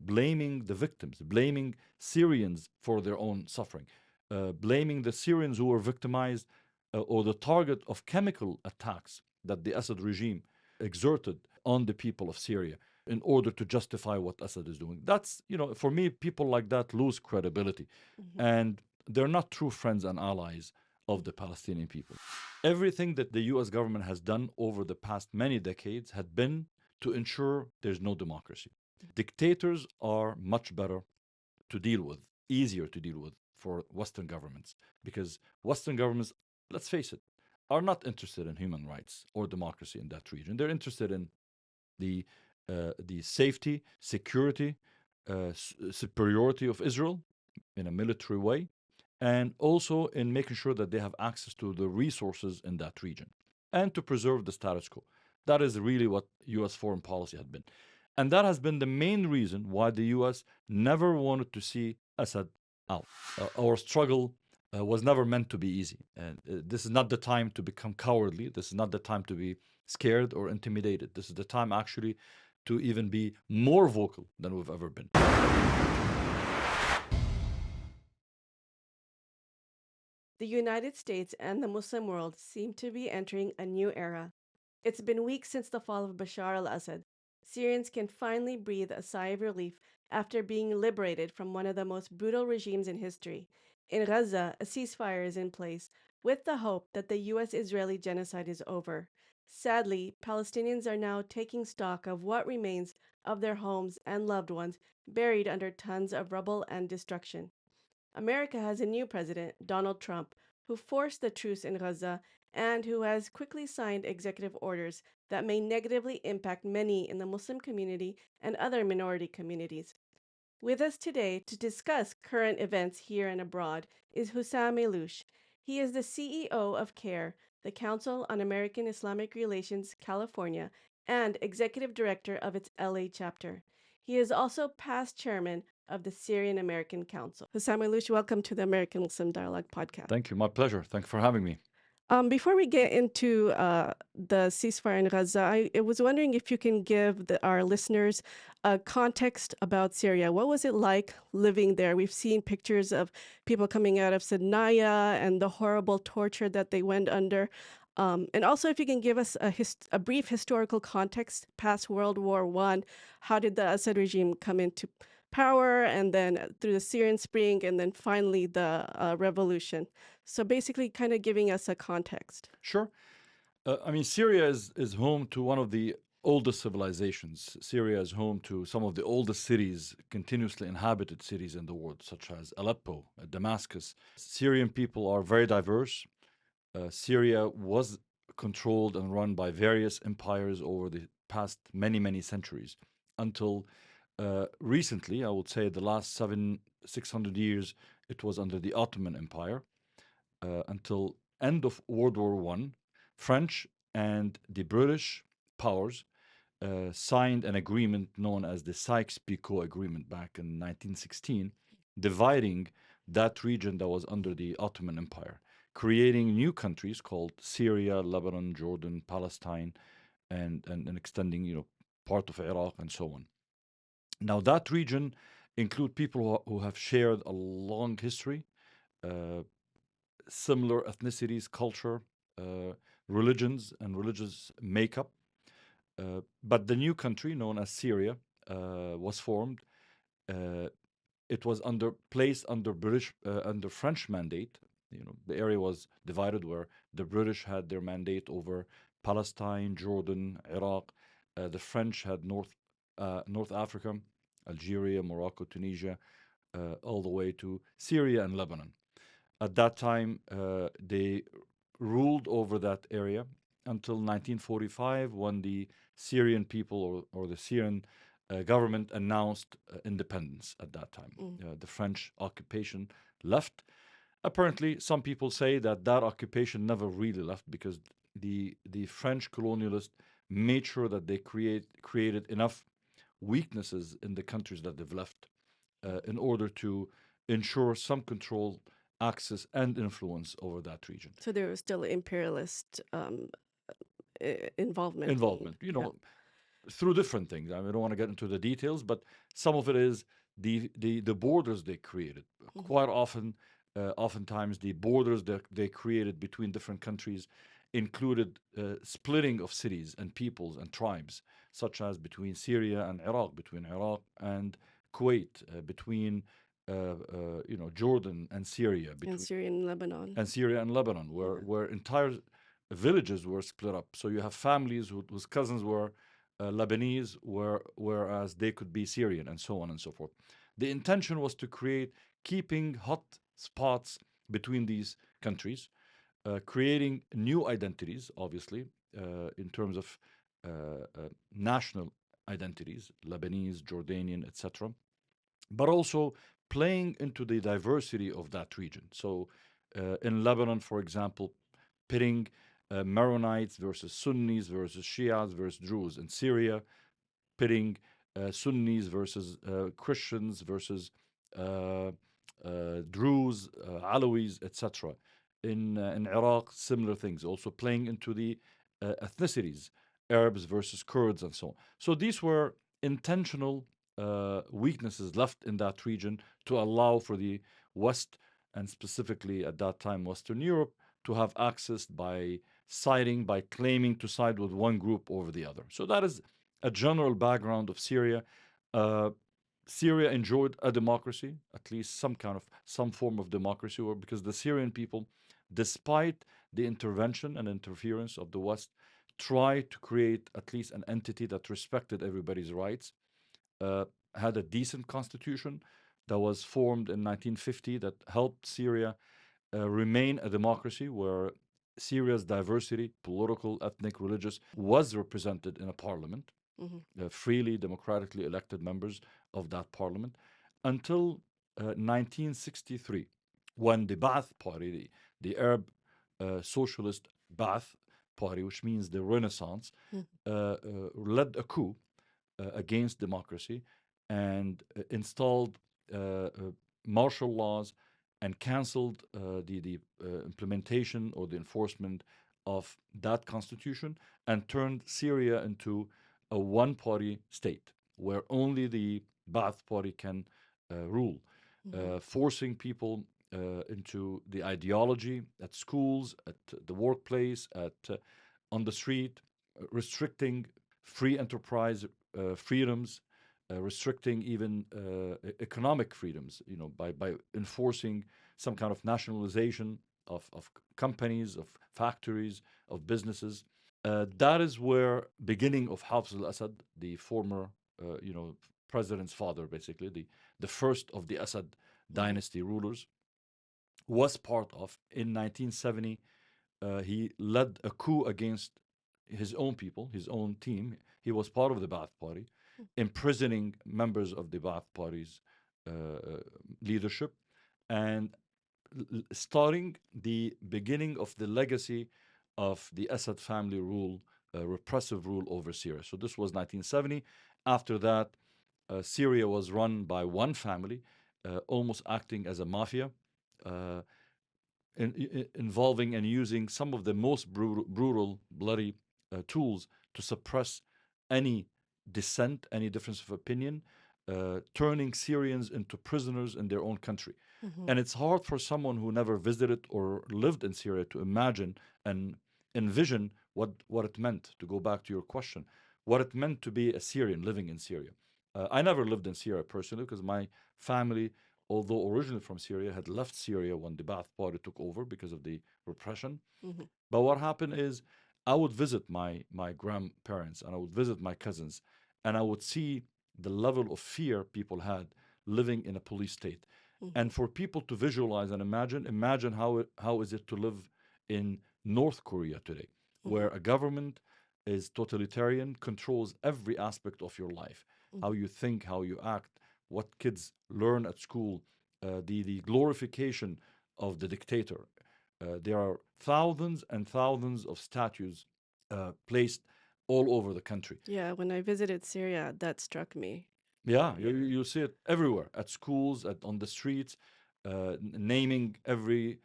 blaming the victims, blaming Syrians for their own suffering, blaming the Syrians who were victimized or the target of chemical attacks that the Assad regime exerted on the people of Syria in order to justify what Assad is doing. That's, for me, people like that lose credibility. And they're not true friends and allies of the Palestinian people. Everything that the U.S. government has done over the past many decades had been to ensure there's no democracy. Dictators are much better to deal with, easier to deal with for Western governments, because Western governments, let's face it, are not interested in human rights or democracy in that region. They're interested in the safety, security, superiority of Israel in a military way, and also in making sure that they have access to the resources in that region and to preserve the status quo. That is really what U.S. foreign policy had been. And that has been the main reason why the U.S. never wanted to see Assad out. Our struggle was never meant to be easy. And this is not the time to become cowardly. This is not the time to be scared or intimidated. This is the time actually to even be more vocal than we've ever been. The United States and the Muslim world seem to be entering a new era. It's been weeks since the fall of Bashar al-Assad. Syrians can finally breathe a sigh of relief after being liberated from one of the most brutal regimes in history. In Gaza, a ceasefire is in place, with the hope that the U.S.-Israeli genocide is over. Sadly, Palestinians are now taking stock of what remains of their homes and loved ones buried under tons of rubble and destruction. America has a new president, Donald Trump, who forced the truce in Gaza and who has quickly signed executive orders that may negatively impact many in the Muslim community and other minority communities. With us today to discuss current events here and abroad is Hussam Ayloush. He is the CEO of CAIR, the Council on American Islamic Relations, California, and executive director of its LA chapter. He is also past chairman of the Syrian American Council. Hussam Ayloush, welcome to the American Muslim Dialogue podcast. Thank you. My pleasure. Thank you for having me. Before we get into the ceasefire in Gaza, I was wondering if you can give our listeners a context about Syria. What was it like living there? We've seen pictures of people coming out of Sinaya and the horrible torture that they went under. And also, if you can give us a brief historical context past World War I, how did the Assad regime come into power, and then through the Syrian Spring, and then finally the revolution. So basically kind of giving us a context. Sure. Syria is home to one of the oldest civilizations. Syria is home to some of the oldest cities, continuously inhabited cities in the world, such as Aleppo, Damascus. Syrian people are very diverse. Syria was controlled and run by various empires over the past many, many centuries until recently, I would say the last 600 years, it was under the Ottoman Empire until end of World War I. French and the British powers signed an agreement known as the Sykes-Picot Agreement back in 1916, dividing that region that was under the Ottoman Empire, creating new countries called Syria, Lebanon, Jordan, Palestine, and extending, part of Iraq and so on. Now, that region include people who have shared a long history, similar ethnicities, culture, religions, and religious makeup. But the new country, known as Syria, was formed. It was placed under under French mandate. The area was divided where the British had their mandate over Palestine, Jordan, Iraq. The French had North Africa, Algeria, Morocco, Tunisia, all the way to Syria and Lebanon. At that time, they ruled over that area until 1945, when the Syrian people or the Syrian government announced independence at that time. The French occupation left. Apparently, some people say that occupation never really left because the French colonialists made sure that they created enough weaknesses in the countries that they've left in order to ensure some control, access, and influence over that region. So there was still imperialist involvement. Involvement. through different things. I don't want to get into the details, but some of it is the borders they created. Mhm. Quite often, oftentimes, the borders that they created between different countries included splitting of cities and peoples and tribes, such as between Syria and Iraq, between Iraq and Kuwait, between Jordan and Syria, And between Syrian Lebanon. and Syria and Lebanon, Yeah. where entire villages were split up. So you have families whose cousins were Lebanese, whereas they could be Syrian, and so on and so forth. The intention was to create keeping hot spots between these countries, creating new identities, obviously, in terms of national identities, Lebanese, Jordanian, etc., but also playing into the diversity of that region. So, in Lebanon, for example, pitting Maronites versus Sunnis versus Shias versus Druze. In Syria, pitting Sunnis versus Christians versus uh, Druze, Alawis, etc. In Iraq, similar things. Also playing into the ethnicities, Arabs versus Kurds, and so on. So these were intentional weaknesses left in that region to allow for the West, and specifically at that time Western Europe, to have access by claiming to side with one group over the other. So that is a general background of Syria. Uh, Syria enjoyed a democracy, at least some form of democracy, or because the Syrian people, despite the intervention and interference of the West, tried to create at least an entity that respected everybody's rights, uh, had a decent constitution that was formed in 1950 that helped Syria remain a democracy where Syria's diversity, political, ethnic, religious, was represented in a parliament, Hmm. freely, democratically elected members of that parliament, until 1963, when the Ba'ath Party, the Arab Socialist Ba'ath Party, which means the Renaissance, led a coup against democracy and installed martial laws and canceled the implementation or the enforcement of that constitution and turned Syria into a one-party state where only the Ba'ath Party can rule, Hmm. forcing people into the ideology at schools, at the workplace, on the street, restricting free enterprise freedoms, restricting even economic freedoms, by enforcing some kind of nationalization of companies, of factories, of businesses. That is where beginning of Hafez al-Assad, the former, president's father, basically the first of the Assad Hmm. dynasty rulers, was part of. In 1970, he led a coup against his own people, his own team. He was part of the Ba'ath Party, imprisoning members of the Ba'ath Party's leadership, and starting the beginning of the legacy of the Assad family rule, repressive rule over Syria. So this was 1970. After that, Syria was run by one family, almost acting as a mafia. Uh, Involving and using some of the most brutal bloody tools to suppress any dissent, any difference of opinion, turning Syrians into prisoners in their own country. Hmm. And it's hard for someone who never visited or lived in Syria to imagine and envision what it meant, to go back to your question, what it meant to be a Syrian living in Syria. I never lived in Syria personally because my family, although originally from Syria, had left Syria when the Ba'ath Party took over because of the repression. Hmm. But what happened is I would visit my grandparents and I would visit my cousins, and I would see the level of fear people had living in a police state. Hmm. And for people to visualize and imagine how is it to live in North Korea today, Hmm. where a government is totalitarian, controls every aspect of your life, how you think, how you act, what kids learn at school, the glorification of the dictator. There are thousands and thousands of statues placed all over the country. Yeah, when I visited Syria, that struck me. Yeah, Yeah. you see it everywhere, at schools, on the streets, naming every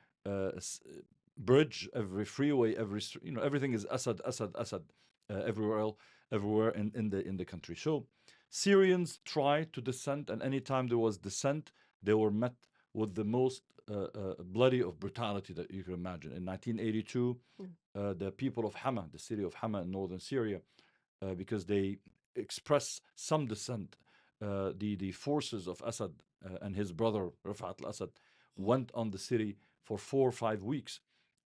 bridge, every freeway, everything is Assad, Assad, Assad everywhere else. everywhere in the country. So Syrians tried to dissent, and anytime there was dissent, they were met with the most bloody of brutality that you can imagine. In 1982, Mm. the people of Hama, the city of Hama in northern Syria, because they express some dissent, the forces of Assad and his brother Rafat al-Assad went on the city for 4 or 5 weeks,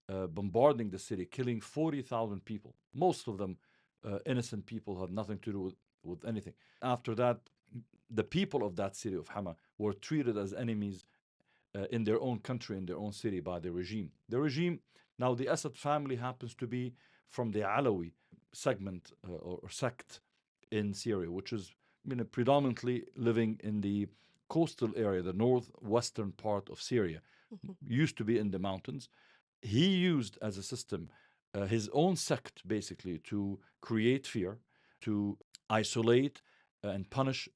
bombarding the city, killing 40,000 people. Most of them innocent people, had nothing to do with anything. After that, the people of that city of Hama were treated as enemies in their own country, in their own city, by the regime. The regime, now the Assad family happens to be from the Alawi segment or sect in Syria, which is predominantly living in the coastal area, the northwestern part of Syria, Mhm. used to be in the mountains. He used as a system his own sect basically to create fear, to isolate and punish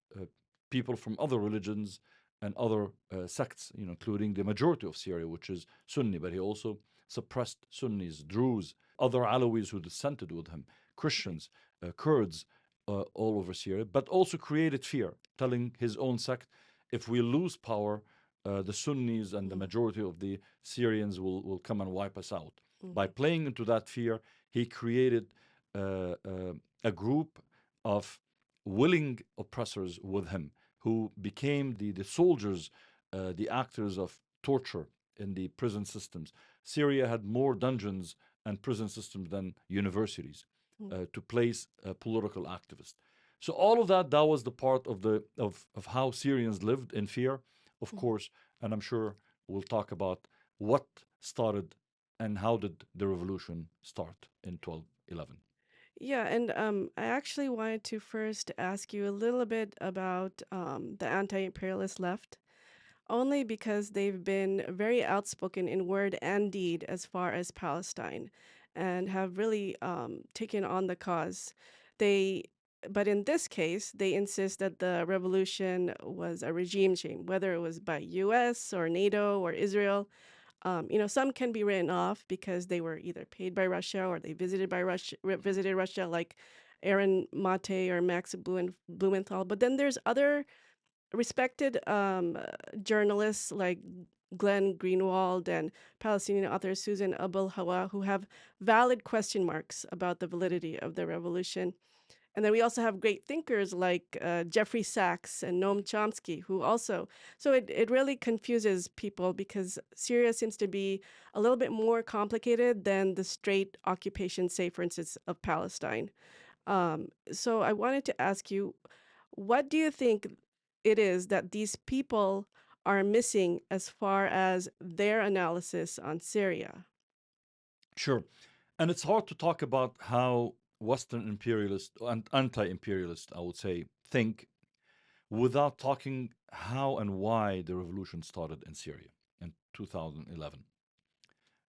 people from other religions and other sects, including the majority of Syria, which is Sunni. But he also suppressed Sunnis, Druze, other Alawis who dissented with him, Christians, Kurds, all over Syria, but also created fear, telling his own sect, if we lose power, the Sunnis and the Mhm. majority of the Syrians will come and wipe us out. By Mhm. playing into that fear, he created a group of willing oppressors with him who became the soldiers, the actors of torture in the prison systems. Syria had more dungeons and prison systems than universities Mhm. to place political activists. So all of that was the part of how Syrians lived in fear, of Mhm. course, and I'm sure we'll talk about what started and how did the revolution start in 1211. Yeah, and I actually wanted to first ask you a little bit about the anti-imperialist left, only because they've been very outspoken in word and deed as far as Palestine, and have really taken on the cause. They, but in this case, they insist that the revolution was a regime change, whether it was by U.S. or NATO or Israel. Some can be written off because they were either paid by Russia or they visited Russia, like Aaron Mate or Max Blumenthal. But then there's other respected journalists like Glenn Greenwald and Palestinian author Susan Abul Hawa who have valid question marks about the validity of the revolution. And then we also have great thinkers like Jeffrey Sachs and Noam Chomsky, who also, so it really confuses people because Syria seems to be a little bit more complicated than the straight occupation, say, for instance, of Palestine. So I wanted to ask you, what do you think it is that these people are missing as far as their analysis on Syria? Sure. And it's hard to talk about how Western imperialists and anti-imperialists, I would say, think without talking how and why the revolution started in Syria in 2011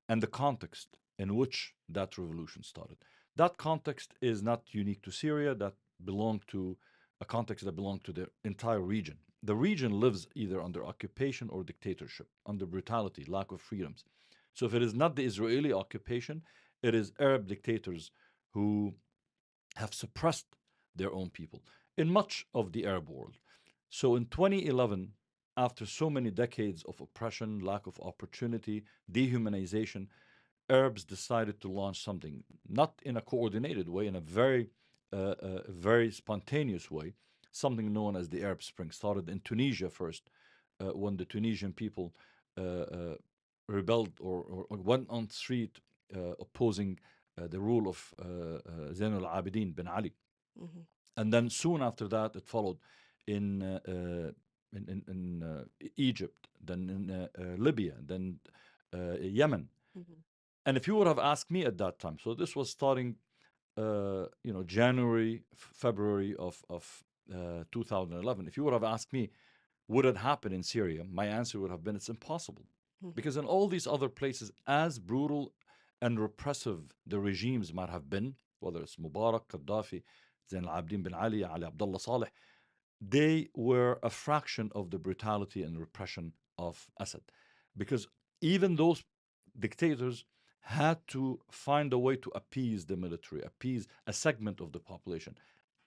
and the context in which that revolution started. That context is not unique to Syria, that belonged to a context that belonged to the entire region. The region lives either under occupation or dictatorship, under brutality, lack of freedoms. So if it is not the Israeli occupation, it is Arab dictators who have suppressed their own people in much of the Arab world. So in 2011, after so many decades of oppression, lack of opportunity, dehumanization, Arabs decided to launch something, not in a coordinated way, in a very spontaneous way, something known as the Arab Spring. Started in Tunisia first, when the Tunisian people rebelled or went on the street opposing the rule of Zain al-Abidin bin Ali. Hmm. And then soon after that, it followed in Egypt, then in Libya, then Yemen. Hmm. And if you would have asked me at that time, so this was starting, January, February of 2011. If you would have asked me, would it happen in Syria? My answer would have been, it's impossible. Hmm. Because in all these other places, as brutal and repressive the regimes might have been, whether it's Mubarak, Gaddafi, Zain al-Abidin bin Ali, Ali Abdullah Saleh, they were a fraction of the brutality and repression of Assad. Because even those dictators had to find a way to appease the military, appease a segment of the population.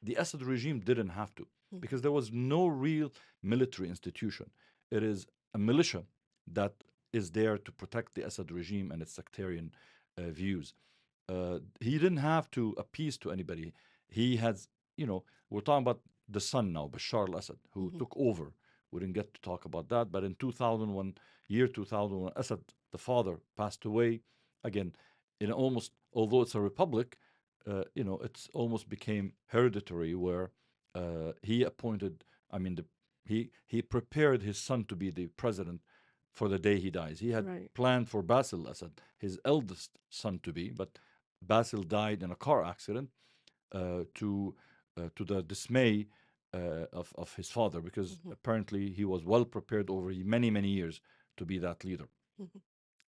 The Assad regime didn't have to, because there was no real military institution. It is a militia that is there to protect the Assad regime and its sectarian views. He didn't have to appease to anybody. He has, we're talking about the son now, Bashar al-Assad, who took over. We didn't get to talk about that, but in 2001, year 2001, Assad, the father, passed away. Again, although it's a republic, it's almost became hereditary, where he appointed, I mean, he prepared his son to be the president for the day he dies. He had Right. planned for Basil Assad, his eldest son, to be, but Basil died in a car accident, to the dismay of his father, because apparently he was well prepared over many years to be that leader.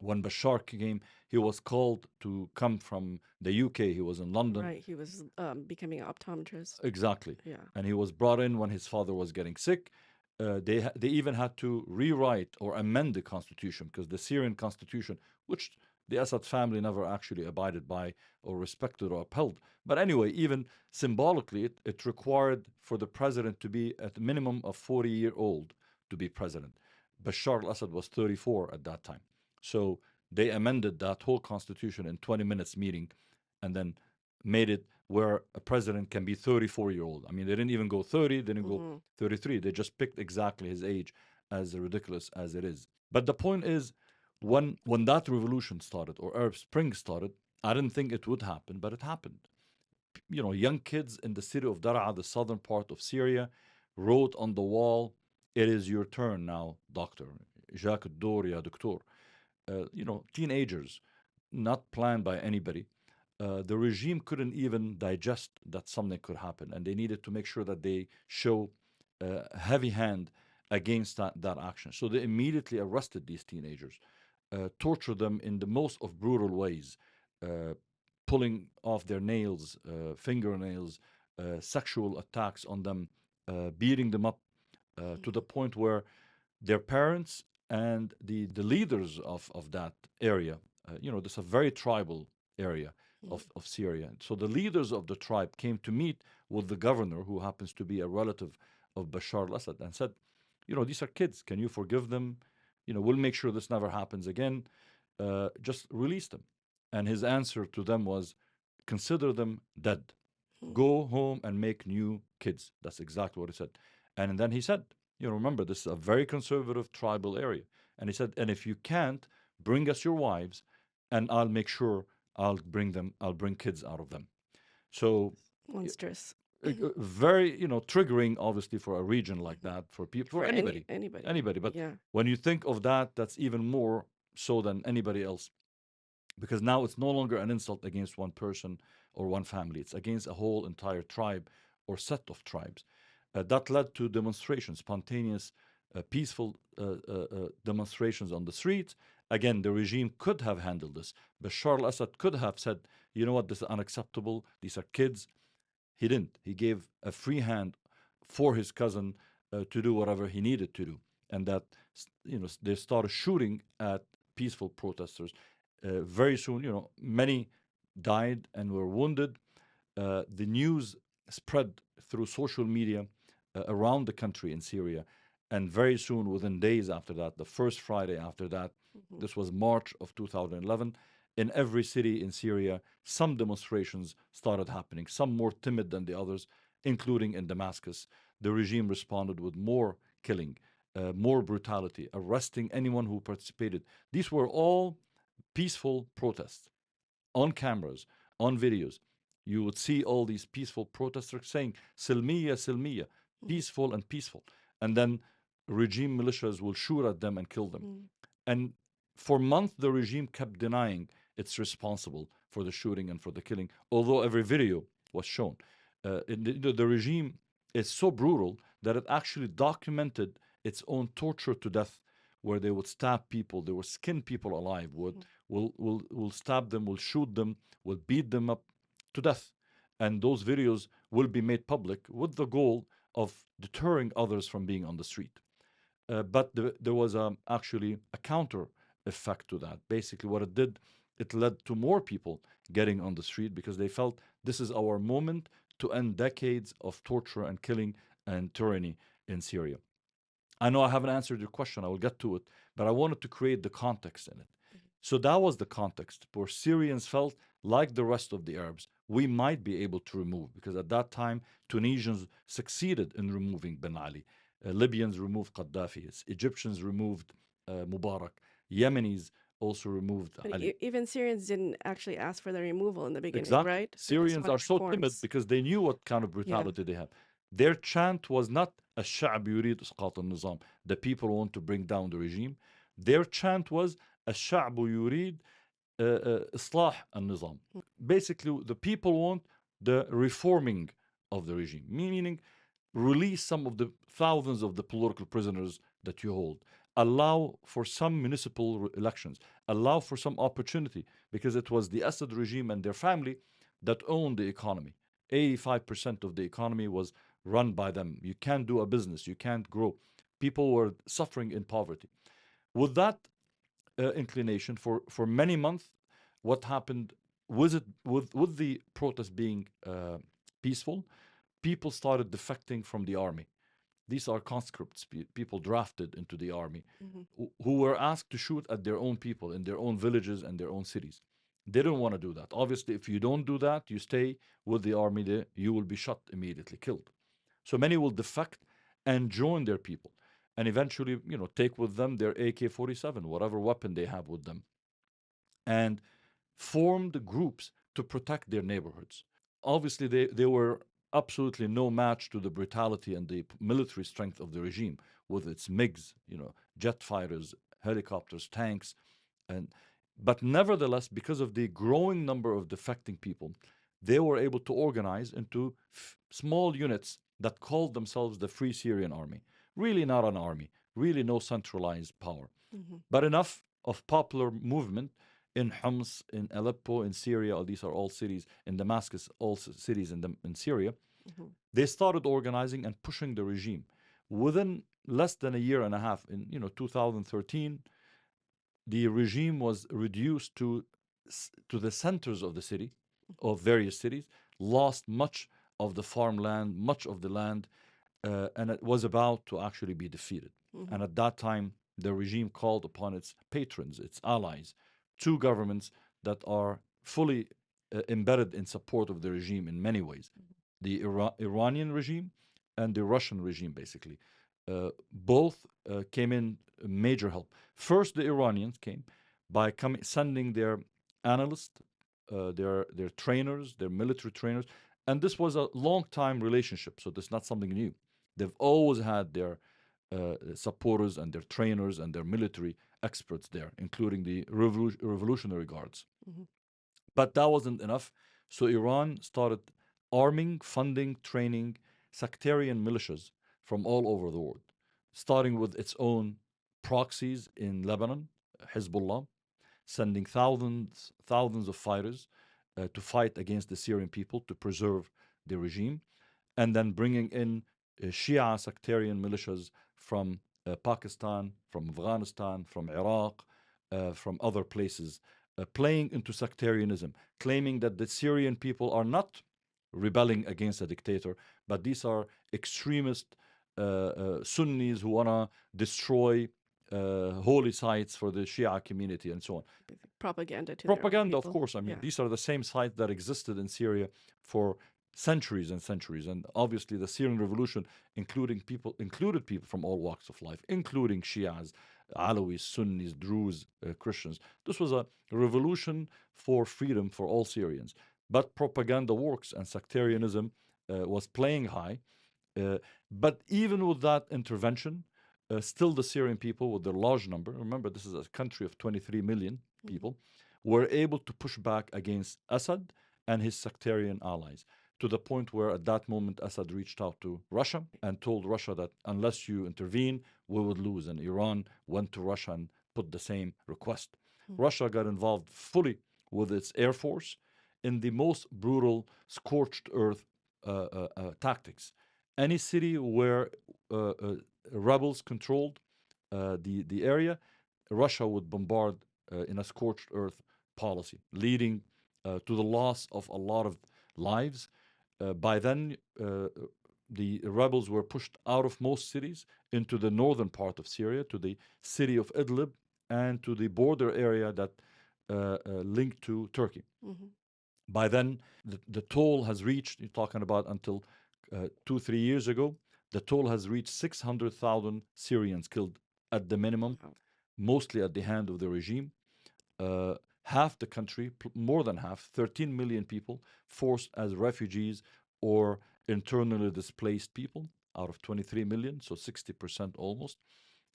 When Bashar came, he was called to come from the UK. He was in London. Right. He was becoming an optometrist. Exactly. Yeah. And he was brought in when his father was getting sick. They even had to rewrite or amend the constitution, because the Syrian constitution, which the Assad family never actually abided by or respected or upheld. But anyway, even symbolically, it required for the president to be at a minimum of 40-year-old to be president. Bashar al-Assad was 34 at that time. So they amended that whole constitution in 20 minutes meeting, and then made it where a president can be 34-year-old. I mean, they didn't even go 30, they didn't go 33. They just picked exactly his age, as ridiculous as it is. But the point is, when that revolution started, or Arab Spring started, I didn't think it would happen, but it happened. Young kids in the city of Daraa, the southern part of Syria, wrote on the wall, "It is your turn now, doctor. Jacques الدور يا دكتور." Teenagers, not planned by anybody. The regime couldn't even digest that something could happen, and they needed to make sure that they show a heavy hand against that action. So they immediately arrested these teenagers, tortured them in the most of brutal ways, uh, pulling off their nails, fingernails, sexual attacks on them, beating them up, to the point where their parents and the leaders of that area, this is a very tribal area of Syria. So the leaders of the tribe came to meet with the governor, who happens to be a relative of Bashar al-Assad, and said, these are kids. Can you forgive them? We'll make sure this never happens again. Just release them. And his answer to them was, consider them dead. Go home and make new kids. That's exactly what he said. And then he said, remember, this is a very conservative tribal area. And he said, and if you can't, bring us your wives, and I'll make sure I'll bring kids out of them. So Monstrous. very, triggering, obviously, for a region like that, for people, for anybody. Anybody. But Yeah. when you think of that, that's even more so than anybody else, because now it's no longer an insult against one person or one family. It's against a whole entire tribe or set of tribes. That led to demonstrations, spontaneous, peaceful demonstrations on the streets. Again, the regime could have handled this. Bashar al-Assad could have said, you know what, this is unacceptable. These are kids. He didn't. He gave a free hand for his cousin to do whatever he needed to do. And that, they started shooting at peaceful protesters. Very soon, many died and were wounded. The news spread through social media around the country in Syria. And very soon, within days after that, the first Friday after that, this was March of 2011, in every city in Syria, some demonstrations started happening, some more timid than the others, including in Damascus. The regime responded with more killing, more brutality, arresting anyone who participated. These were all peaceful protests on cameras, on videos. You would see all these peaceful protesters saying, Silmiya, Silmiya, peaceful and peaceful. And then regime militias will shoot at them and kill them. And for months, the regime kept denying it's responsible for the shooting and for the killing, although every video was shown. The regime is so brutal that it actually documented its own torture to death, where they would stab people, they would skin people alive, will stab them, will shoot them, will beat them up to death. And those videos will be made public with the goal of deterring others from being on the street. But there was actually a counter effect to that. Basically, what it did, it led to more people getting on the street because they felt this is our moment to end decades of torture and killing and tyranny in Syria. I know I haven't answered your question. I will get to it, but I wanted to create the context in it. So that was the context where Syrians felt like the rest of the Arabs, we might be able to remove, because at that time, Tunisians succeeded in removing Ben Ali. Libyans removed Gaddafi. Egyptians removed Mubarak. Yemenis also removed But Ali. even Syrians didn't actually ask for the removal in the beginning, Exactly. right? They just Syrians wanted are so timid reforms. because they knew what kind of Yeah. brutality they have. Their chant was not الشعب يريد إسقاط النظام. The people want to bring down the regime. Their chant was الشعب يريد إصلاح النظام. Basically, the people want the reforming of the regime, meaning release some of the thousands of the political prisoners that you hold, allow for some municipal elections, allow for some opportunity, because it was the Assad regime and their family that owned the economy. 85% of the economy was run by them. You can't do a business, you can't grow. People were suffering in poverty. With that inclination for many months, what happened with the protest being peaceful, people started defecting from the army. These are conscripts, people drafted into the army, who were asked to shoot at their own people in their own villages and their own cities. They don't want to do that. Obviously, if you don't do that, you stay with the army there, you will be shot immediately, killed. So many will defect and join their people, and eventually, take with them their AK-47, whatever weapon they have with them, and formed groups to protect their neighborhoods. Obviously, they were absolutely no match to the brutality and the military strength of the regime with its MiGs, jet fighters, helicopters, tanks, and but nevertheless, because of the growing number of defecting people, they were able to organize into small units that called themselves the Free Syrian Army. Really not an army, really no centralized power, but enough of popular movement in Homs, in Aleppo, in Syria. These are all cities in Damascus, all cities in Syria. They started organizing and pushing the regime. Within less than a year and a half, in 2013, the regime was reduced to the centers of the city, of various cities, lost much of the farmland, much of the land, and it was about to actually be defeated. And at that time, the regime called upon its patrons, its allies, two governments that are fully embedded in support of the regime in many ways: the Iranian regime and the Russian regime, basically. Both came in major help. First, the Iranians came by sending their analysts, their trainers, their military trainers, and this was a long time relationship, so this is not something new. They've always had their supporters and their trainers and their military experts there, including the Revolutionary Guards. But that wasn't enough, so Iran started arming, funding, training sectarian militias from all over the world, starting with its own proxies in Lebanon, Hezbollah, sending thousands of fighters to fight against the Syrian people to preserve the regime, and then bringing in Shia sectarian militias from Pakistan, from Afghanistan, from Iraq, from other places, playing into sectarianism, claiming that the Syrian people are not rebelling against a dictator, but these are extremist Sunnis who want to destroy holy sites for the Shia community and so on. Propaganda to Propaganda, of their own course. I mean, people. these are the same sites that existed in Syria for centuries and centuries. And obviously, the Syrian Revolution included people from all walks of life, including Shias, Alawis, Sunnis, Druze, Christians. This was a revolution for freedom for all Syrians. But propaganda works, and sectarianism was playing high. But even with that intervention, still the Syrian people, with their large number, remember this is a country of 23 million people, were able to push back against Assad and his sectarian allies, to the point where at that moment Assad reached out to Russia and told Russia that unless you intervene, we would lose. And Iran went to Russia and put the same request. Russia got involved fully with its air force in the most brutal, scorched earth tactics. Any city where rebels controlled the area, Russia would bombard in a scorched earth policy, leading to the loss of a lot of lives. By then, the rebels were pushed out of most cities into the northern part of Syria, to the city of Idlib, and to the border area that linked to Turkey. Mm-hmm. By then, the toll has reached, you're talking about until 2, 3 years ago, the toll has reached 600,000 Syrians killed at the minimum, Wow. mostly at the hand of the regime. Half the country, more than half, 13 million people, forced as refugees or internally displaced people out of 23 million, so 60% almost.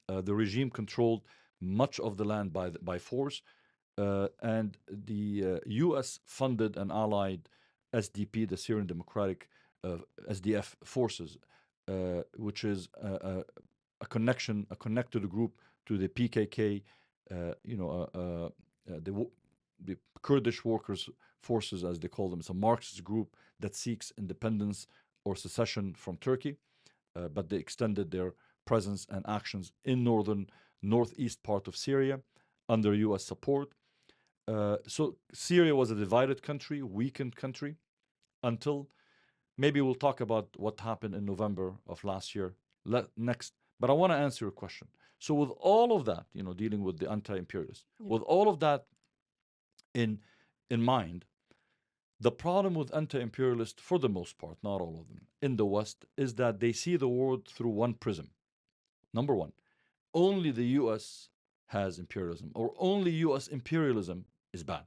The regime controlled much of the land by force, and the U.S. funded and allied SDP, the Syrian Democratic SDF forces, which is a connected group to the PKK, the Kurdish workers forces, as they call them. It's a Marxist group that seeks independence or secession from Turkey, but they extended their presence and actions in northeast part of Syria under U.S. support. So Syria was a divided country, weakened country, until maybe we'll talk about what happened in November of last year next. But I want to answer your question. So with all of that, dealing with the anti-imperialists, Yeah. with all of that in mind, the problem with anti-imperialists, for the most part, not all of them, in the West, is that they see the world through one prism. Number one, only the U.S. has imperialism, or only U.S. imperialism is bad.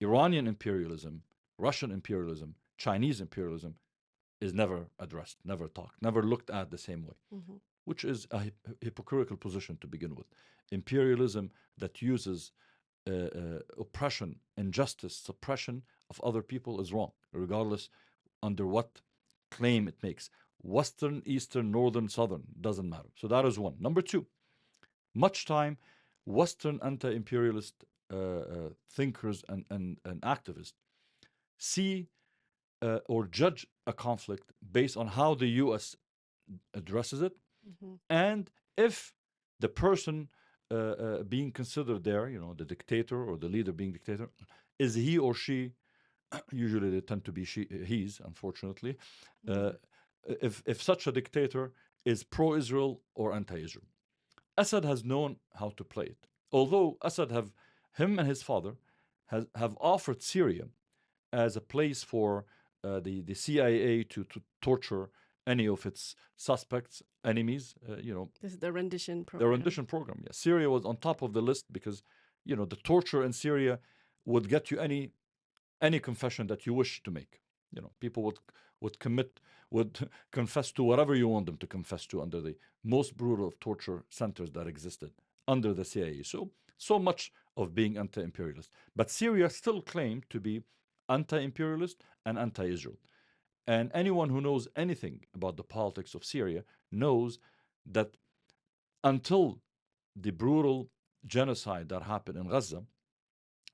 Iranian imperialism, Russian imperialism, Chinese imperialism is never addressed, never talked, never looked at the same way, Mm-hmm. which is a hypocritical position to begin with. Imperialism that uses oppression, injustice, suppression of other people is wrong, regardless under what claim it makes. Western, Eastern, Northern, Southern, doesn't matter. So that is one. Number two, much time Western anti-imperialist thinkers and activists see or judge a conflict based on how the U.S. addresses it, Mm-hmm. and if the person being considered there, the dictator or the leader being dictator, is he or she, usually they tend to be he's, unfortunately, uh, if such a dictator is pro-Israel or anti-Israel. Assad has known how to play it. Although him and his father have offered Syria as a place for the CIA to torture any of its suspects, enemies. This is the rendition The program. rendition program. Yeah, Syria was on top of the list because the torture in Syria would get you any confession that you wish to make. People would confess to whatever you want them to confess to under the most brutal of torture centers that existed under the CIA. So much of being anti-imperialist. But Syria still claimed to be anti-imperialist and anti-Israel. And anyone who knows anything about the politics of Syria knows that until the brutal genocide that happened in Gaza,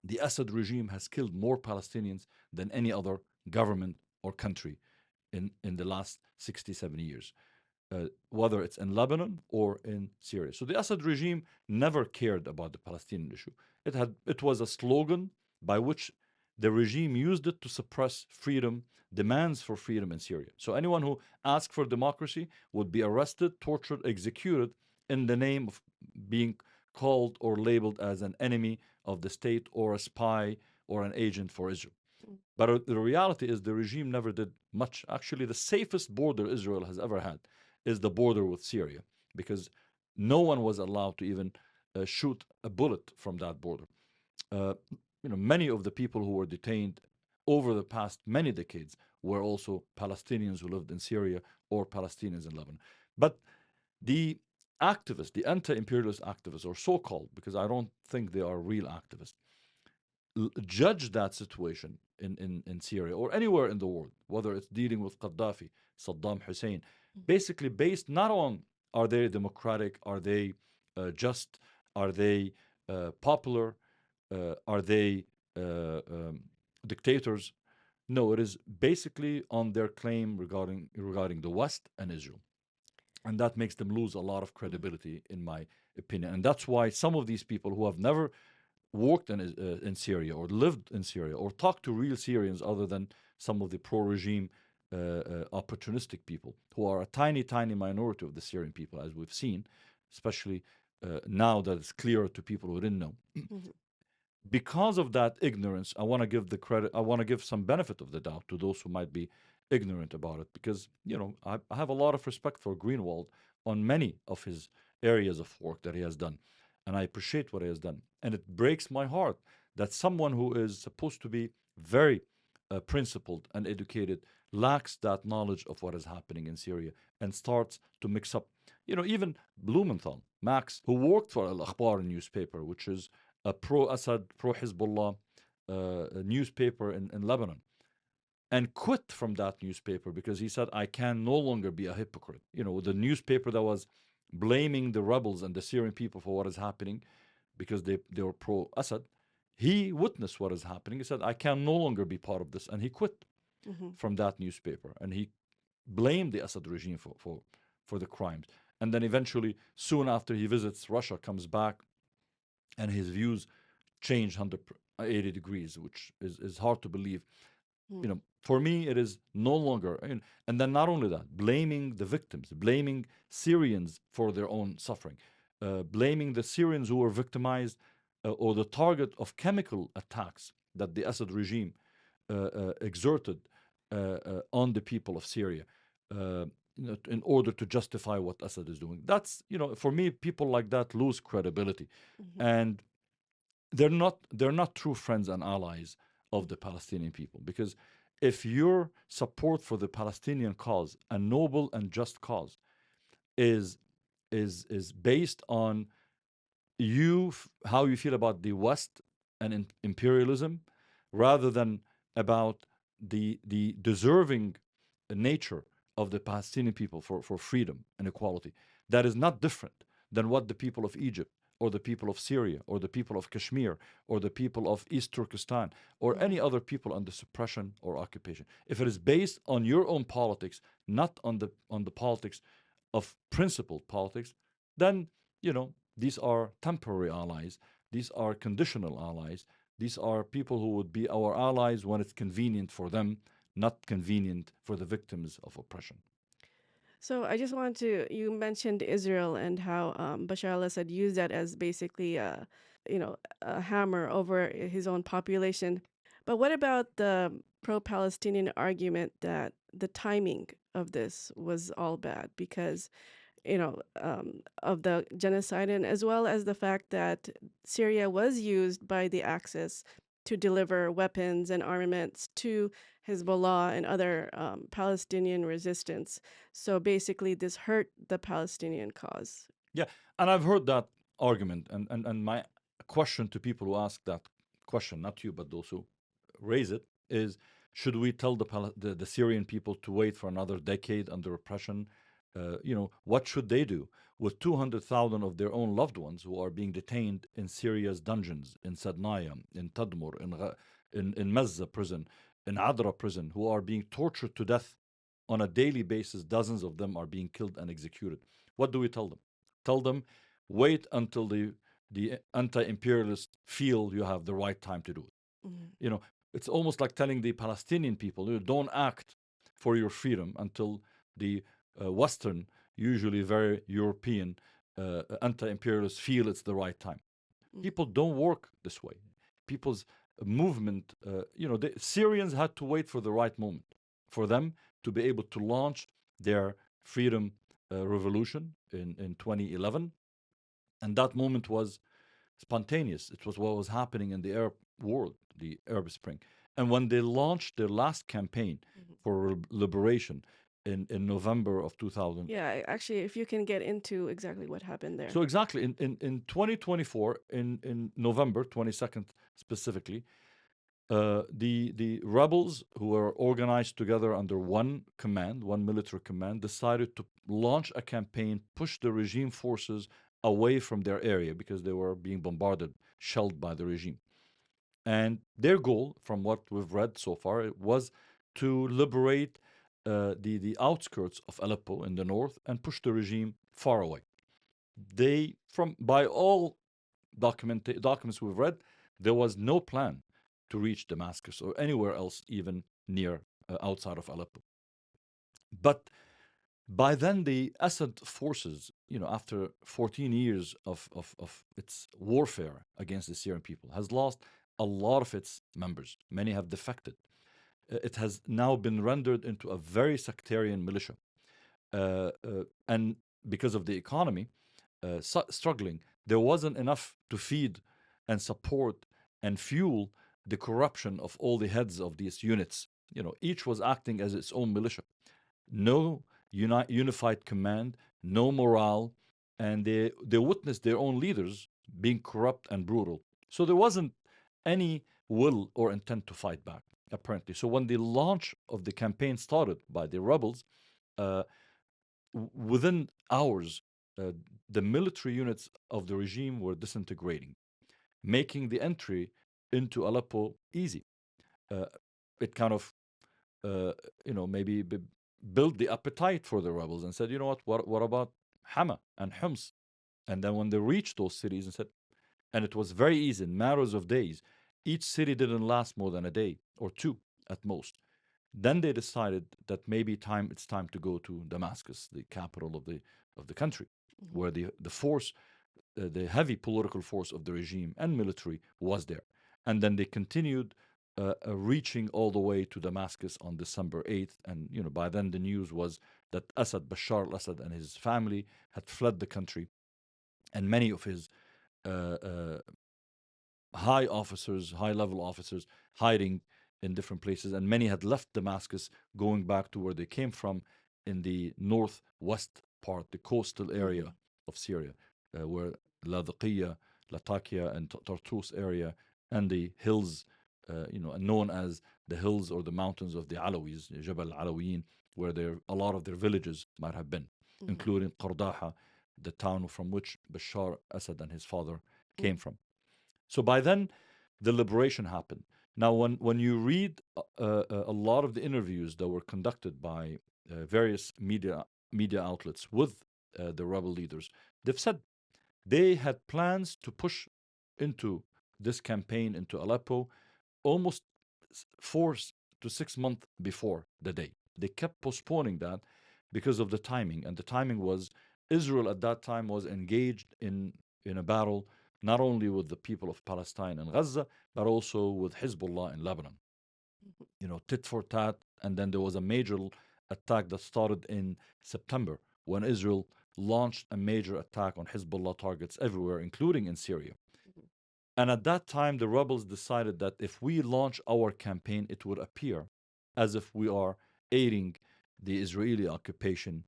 the Assad regime has killed more Palestinians than any other government or country in the last 60, 70 years, whether it's in Lebanon or in Syria. So the Assad regime never cared about the Palestinian issue. It was a slogan by which the regime used it to suppress freedom, demands for freedom in Syria. So anyone who asked for democracy would be arrested, tortured, executed in the name of being called or labeled as an enemy of the state or a spy or an agent for Israel. But the reality is the regime never did much. Actually, the safest border Israel has ever had is the border with Syria, because no one was allowed to even shoot a bullet from that border. Uh, many of the people who were detained over the past many decades were also Palestinians who lived in Syria or Palestinians in Lebanon. But the activists, the anti-imperialist activists, or so-called, because I don't think they are real activists, judge that situation in Syria or anywhere in the world, whether it's dealing with Gaddafi, Saddam Hussein, basically based not on are they democratic, are they just, are they popular, are they dictators? No, it is basically on their claim regarding the West and Israel. And that makes them lose a lot of credibility, in my opinion. And that's why some of these people who have never worked in Syria or lived in Syria or talked to real Syrians other than some of the pro-regime opportunistic people who are a tiny, tiny minority of the Syrian people, as we've seen, especially now that it's clearer to people who didn't know. Mhm. Because of that ignorance, I want to give the credit, I want to give some benefit of the doubt to those who might be ignorant about it, because, I have a lot of respect for Greenwald on many of his areas of work that he has done. And I appreciate what he has done. And it breaks my heart that someone who is supposed to be very principled and educated lacks that knowledge of what is happening in Syria and starts to mix up. Even Blumenthal, Max, who worked for Al-Akhbar newspaper, which is a pro-Assad, pro-Hezbollah newspaper in Lebanon, and quit from that newspaper because he said, I can no longer be a hypocrite. The newspaper that was blaming the rebels and the Syrian people for what is happening because they were pro-Assad, he witnessed what is happening. He said, I can no longer be part of this. And he quit Mhm. from that newspaper. And he blamed the Assad regime for the crimes. And then eventually, soon after he visits Russia, comes back, and his views change 180 degrees, which is hard to believe. Mhm. For me, it is no longer. And then not only that, blaming the victims, blaming Syrians for their own suffering, blaming the Syrians who were victimized or the target of chemical attacks that the Assad regime exerted on the people of Syria. In order to justify what Assad is doing. That's, for me, people like that lose credibility. Mhm. And they're not true friends and allies of the Palestinian people, because if your support for the Palestinian cause, a noble and just cause, is based on how you feel about the West and imperialism, rather than about the deserving nature of the Palestinian people for freedom and equality, that is not different than what the people of Egypt or the people of Syria or the people of Kashmir or the people of East Turkestan or Mhm. any other people under suppression or occupation. If it is based on your own politics, not on the politics of principled politics, then these are temporary allies. These are conditional allies. These are people who would be our allies when it's convenient for them, not convenient for the victims of oppression. So I just wanted you mentioned Israel and how Bashar al-Assad used that as basically a hammer over his own population. But what about the pro-Palestinian argument that the timing of this was all bad because of the genocide, and as well as the fact that Syria was used by the Axis to deliver weapons and armaments to Hezbollah and other Palestinian resistance. So basically, this hurt the Palestinian cause. Yeah, and I've heard that argument, and my question to people who ask that question, not you, but those who raise it, is should we tell the Syrian people to wait for another decade under oppression? What should they do with 200,000 of their own loved ones who are being detained in Syria's dungeons, in Sadnaya, in Tadmur, in Mazza prison, in Adra prison, who are being tortured to death on a daily basis? Dozens of them are being killed and executed. What do we tell them? Tell them, wait until the anti-imperialists feel you have the right time to do it. Mhm. You know, it's almost like telling the Palestinian people, don't act for your freedom until the Western, usually very European, anti-imperialists feel it's the right time. Mhm. People don't work this way. People's movement, the Syrians had to wait for the right moment for them to be able to launch their freedom revolution in 2011. And that moment was spontaneous. It was what was happening in the Arab world, the Arab Spring. And when they launched their last campaign Mhm. for liberation in November of 2000. Yeah, actually, if you can get into exactly what happened there. So exactly in 2024, in November 22nd specifically, the rebels who were organized together under one command, one military command, decided to launch a campaign, push the regime forces away from their area because they were being bombarded, shelled by the regime. And their goal, from what we've read so far, it was to liberate the outskirts of Aleppo in the north and push the regime far away. They, from by all documents we've read, There was no plan to reach Damascus or anywhere else, even near outside of Aleppo. But by then, the Assad forces, after 14 years of its warfare against the Syrian people, has lost a lot of its members. Many have defected. It has now been rendered into a very sectarian militia. And because of the economy struggling, there wasn't enough to feed and support and fuel the corruption of all the heads of these units. Each was acting as its own militia. No unified command, no morale, and they witnessed their own leaders being corrupt and brutal. So there wasn't any will or intent to fight back, apparently. So when the launch of the campaign started by the rebels, uh, within hours, uh, the military units of the regime were disintegrating, making the entry into Aleppo easy. Uh, it kind of, uh, maybe built the appetite for the rebels and said, what about Hama and Homs? And then when they reached those cities and it was very easy, in matters of days, each city didn't last more than a day or two at most. Then they decided that maybe it's time to go to Damascus, the capital of the country, Mhm. where the force, the heavy political force of the regime and military was there. And then they continued reaching all the way to Damascus on December 8th. And by then the news was that Bashar al-Assad and his family had fled the country, and many of his uh, uh, high level officers, hiding in different places, and many had left Damascus, going back to where they came from in the northwest part, the coastal area Mhm. of Syria, where Latakia, and Tartus area, and the hills, known as the hills or the mountains of the Alawis, Jabal Alawiyin, where a lot of their villages might have been, Mhm. including Qardaha, the town from which Bashar Assad and his father came Mhm. from. So by then, the liberation happened. Now, when you read a lot of the interviews that were conducted by various media outlets with the rebel leaders, they've said they had plans to push into this campaign into Aleppo almost 4 to 6 months before the day. They kept postponing that because of the timing, and the timing was Israel at that time was engaged in a battle not only with the people of Palestine and Gaza, but also with Hezbollah in Lebanon. Mhm. Tit for tat, and then there was a major attack that started in September when Israel launched a major attack on Hezbollah targets everywhere, including in Syria. Mhm. And at that time, the rebels decided that if we launch our campaign, it would appear as if we are aiding the Israeli occupation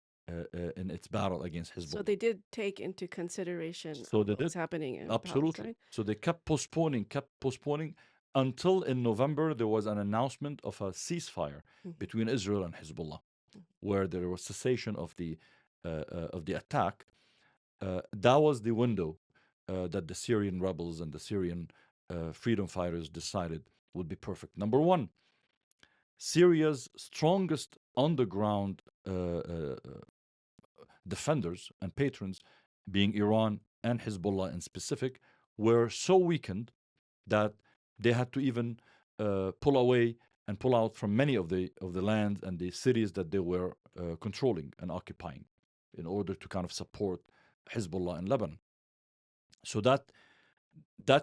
in its battle against So Hezbollah. they did take into consideration So they what was did, happening in absolutely. Palestine. So they kept postponing until in November there was an announcement of a ceasefire Mhm. between Israel and Hezbollah, where there was cessation of the attack. That was the window that the Syrian rebels and the Syrian freedom fighters decided would be perfect. Number one, Syria's strongest underground defenders and patrons, being Iran and Hezbollah in specific, were so weakened that they had to even pull away and pull out from many of the lands and the cities that they were controlling and occupying in order to kind of support Hezbollah in Lebanon. So that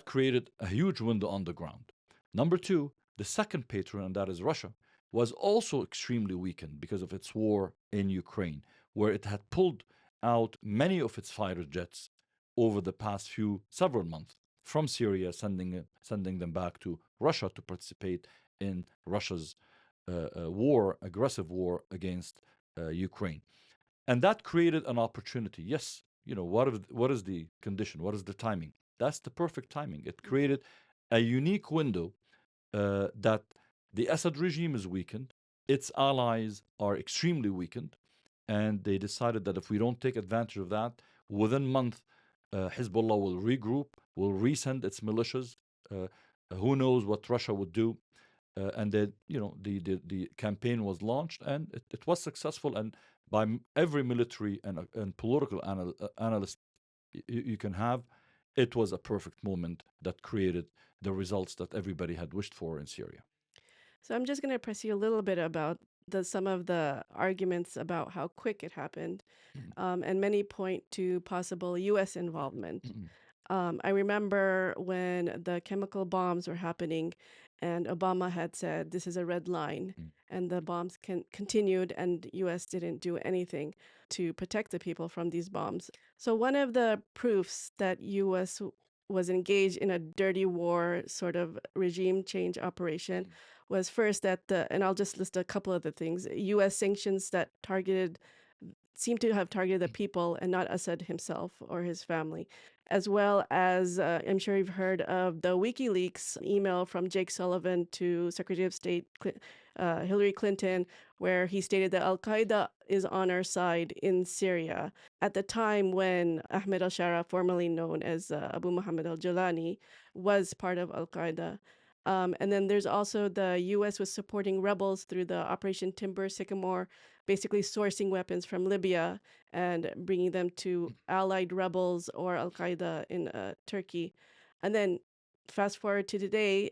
created a huge window on the ground. Number two, the second patron, and that is Russia, was also extremely weakened because of its war in Ukraine, where it had pulled out many of its fighter jets over the past several months from Syria, sending them back to Russia to participate in Russia's aggressive war against Ukraine. And that created an opportunity. Yes, what is the condition? What is the timing? That's the perfect timing. It Mhm. created a unique window that the Assad regime is weakened, its allies are extremely weakened, and they decided that if we don't take advantage of that, within a month, Hezbollah will regroup, will resend its militias. Who knows what Russia would do? And then the campaign was launched, and it was successful. And by every military and political analyst you can have, it was a perfect moment that created the results that everybody had wished for in Syria. So I'm just going to press you a little bit about some of the arguments about how quick it happened, and many point to possible U.S. involvement. I remember when the chemical bombs were happening, and Obama had said this is a red line, and the bombs continued, and U.S. didn't do anything to protect the people from these bombs. So one of the proofs that U.S. was engaged in a dirty war sort of regime change operation was first that and I'll just list a couple of the things, U.S. sanctions that seem to have targeted the people and not Assad himself or his family, as well as I'm sure you've heard of the WikiLeaks email from Jake Sullivan to Secretary of State Hillary Clinton, where he stated that Al-Qaeda is on our side in Syria. At the time when Ahmad Al-Sharaa, formerly known as Abu Muhammad al-Julani, was part of Al-Qaeda. And then there's also the U.S. was supporting rebels through the Operation Timber Sycamore, basically sourcing weapons from Libya and bringing them to allied rebels or Al-Qaeda in Turkey. And then fast forward to today,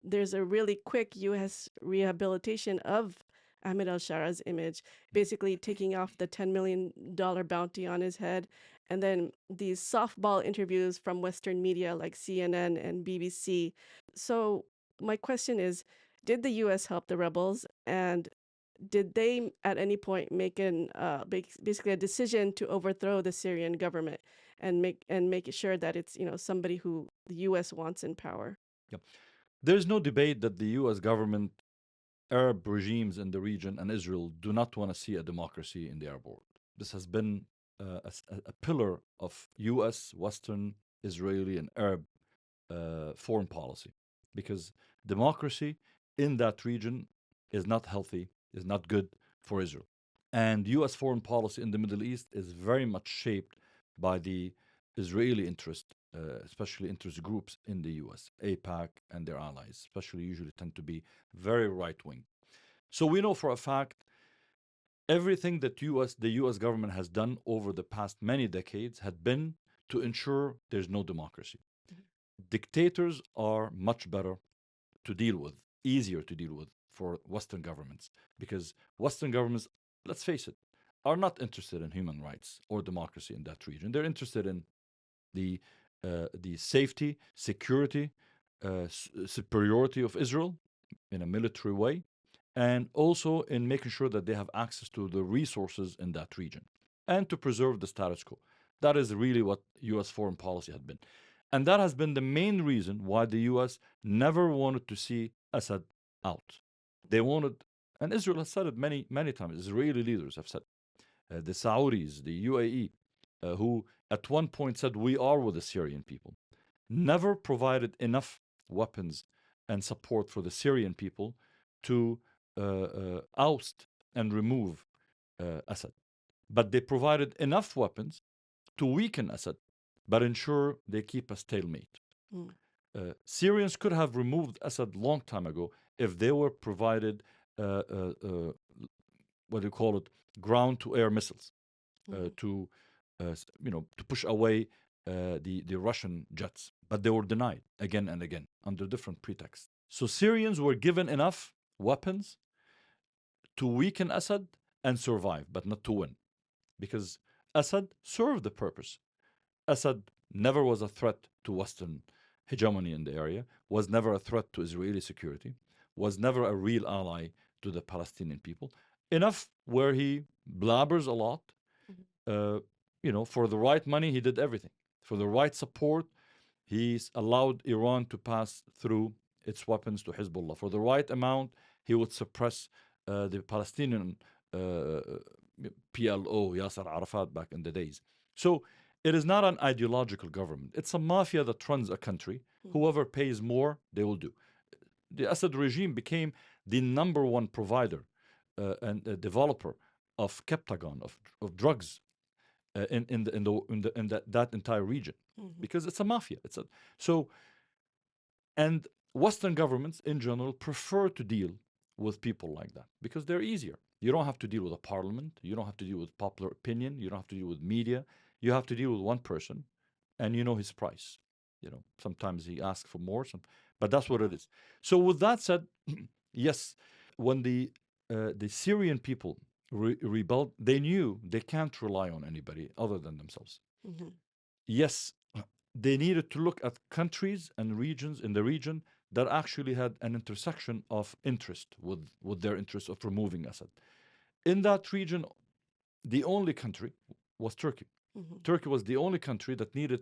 there's a really quick U.S. rehabilitation of Ahmed al-Shara's image, basically taking off the $10 million bounty on his head. And then these softball interviews from Western media like CNN and BBC. So my question is, did the U.S. help the rebels? And did they at any point make basically a decision to overthrow the Syrian government and make sure that it's somebody who the U.S. wants in power? Yep. There's no debate that the U.S. government, Arab regimes in the region, and Israel do not want to see a democracy in the Arab world. This has been a pillar of U.S., Western, Israeli, and Arab foreign policy, because democracy in that region is not healthy, is not good for Israel. And U.S. foreign policy in the Middle East is very much shaped by the Israeli interest, especially interest groups in the U.S., AIPAC and their allies, especially usually tend to be very right wing. So we know for a fact everything that the U.S. government has done over the past many decades had been to ensure there's no democracy. Dictators are much better to deal with, easier to deal with for Western governments, because Western governments, let's face it, are not interested in human rights or democracy in that region. They're interested in the safety, security, superiority of Israel in a military way, and also in making sure that they have access to the resources in that region and to preserve the status quo. That is really what U.S. foreign policy had been. And that has been the main reason why the U.S. never wanted to see Assad out. They wanted, and Israel has said it many, many times, Israeli leaders have said, the Saudis, the UAE, who at one point said, we are with the Syrian people, never provided enough weapons and support for the Syrian people to oust and remove Assad. But they provided enough weapons to weaken Assad, but ensure they keep a stalemate. Syrians could have removed Assad long time ago if they were provided, what do you call it, ground-to-air missiles to push away the Russian jets. But they were denied again and again under different pretexts. So Syrians were given enough weapons to weaken Assad and survive, but not to win, because Assad served the purpose. Assad never was a threat to Western hegemony in the area, was never a threat to Israeli security, was never a real ally to the Palestinian people. Enough where he blabbers a lot. For the right money, he did everything. For the right support, he's allowed Iran to pass through its weapons to Hezbollah. For the right amount, he would suppress the Palestinian PLO, Yasser Arafat, back in the days. So it is not an ideological government. It's a mafia that runs a country. Whoever pays more, they will do. The Assad regime became the number one provider and developer of Keptagon, of drugs in that entire region, because it's a mafia. And Western governments in general prefer to deal with people like that because they're easier. You don't have to deal with a parliament. You don't have to deal with popular opinion. You don't have to deal with media. You have to deal with one person and you know his price. Sometimes he asks for more, but that's what it is. So with that said, yes, when the Syrian people rebelled, they knew they can't rely on anybody other than themselves. Mm-hmm. Yes, they needed to look at countries and regions in the region that actually had an intersection of interest with their interest of removing Assad. In that region, the only country was Turkey. Mm-hmm. Turkey was the only country that needed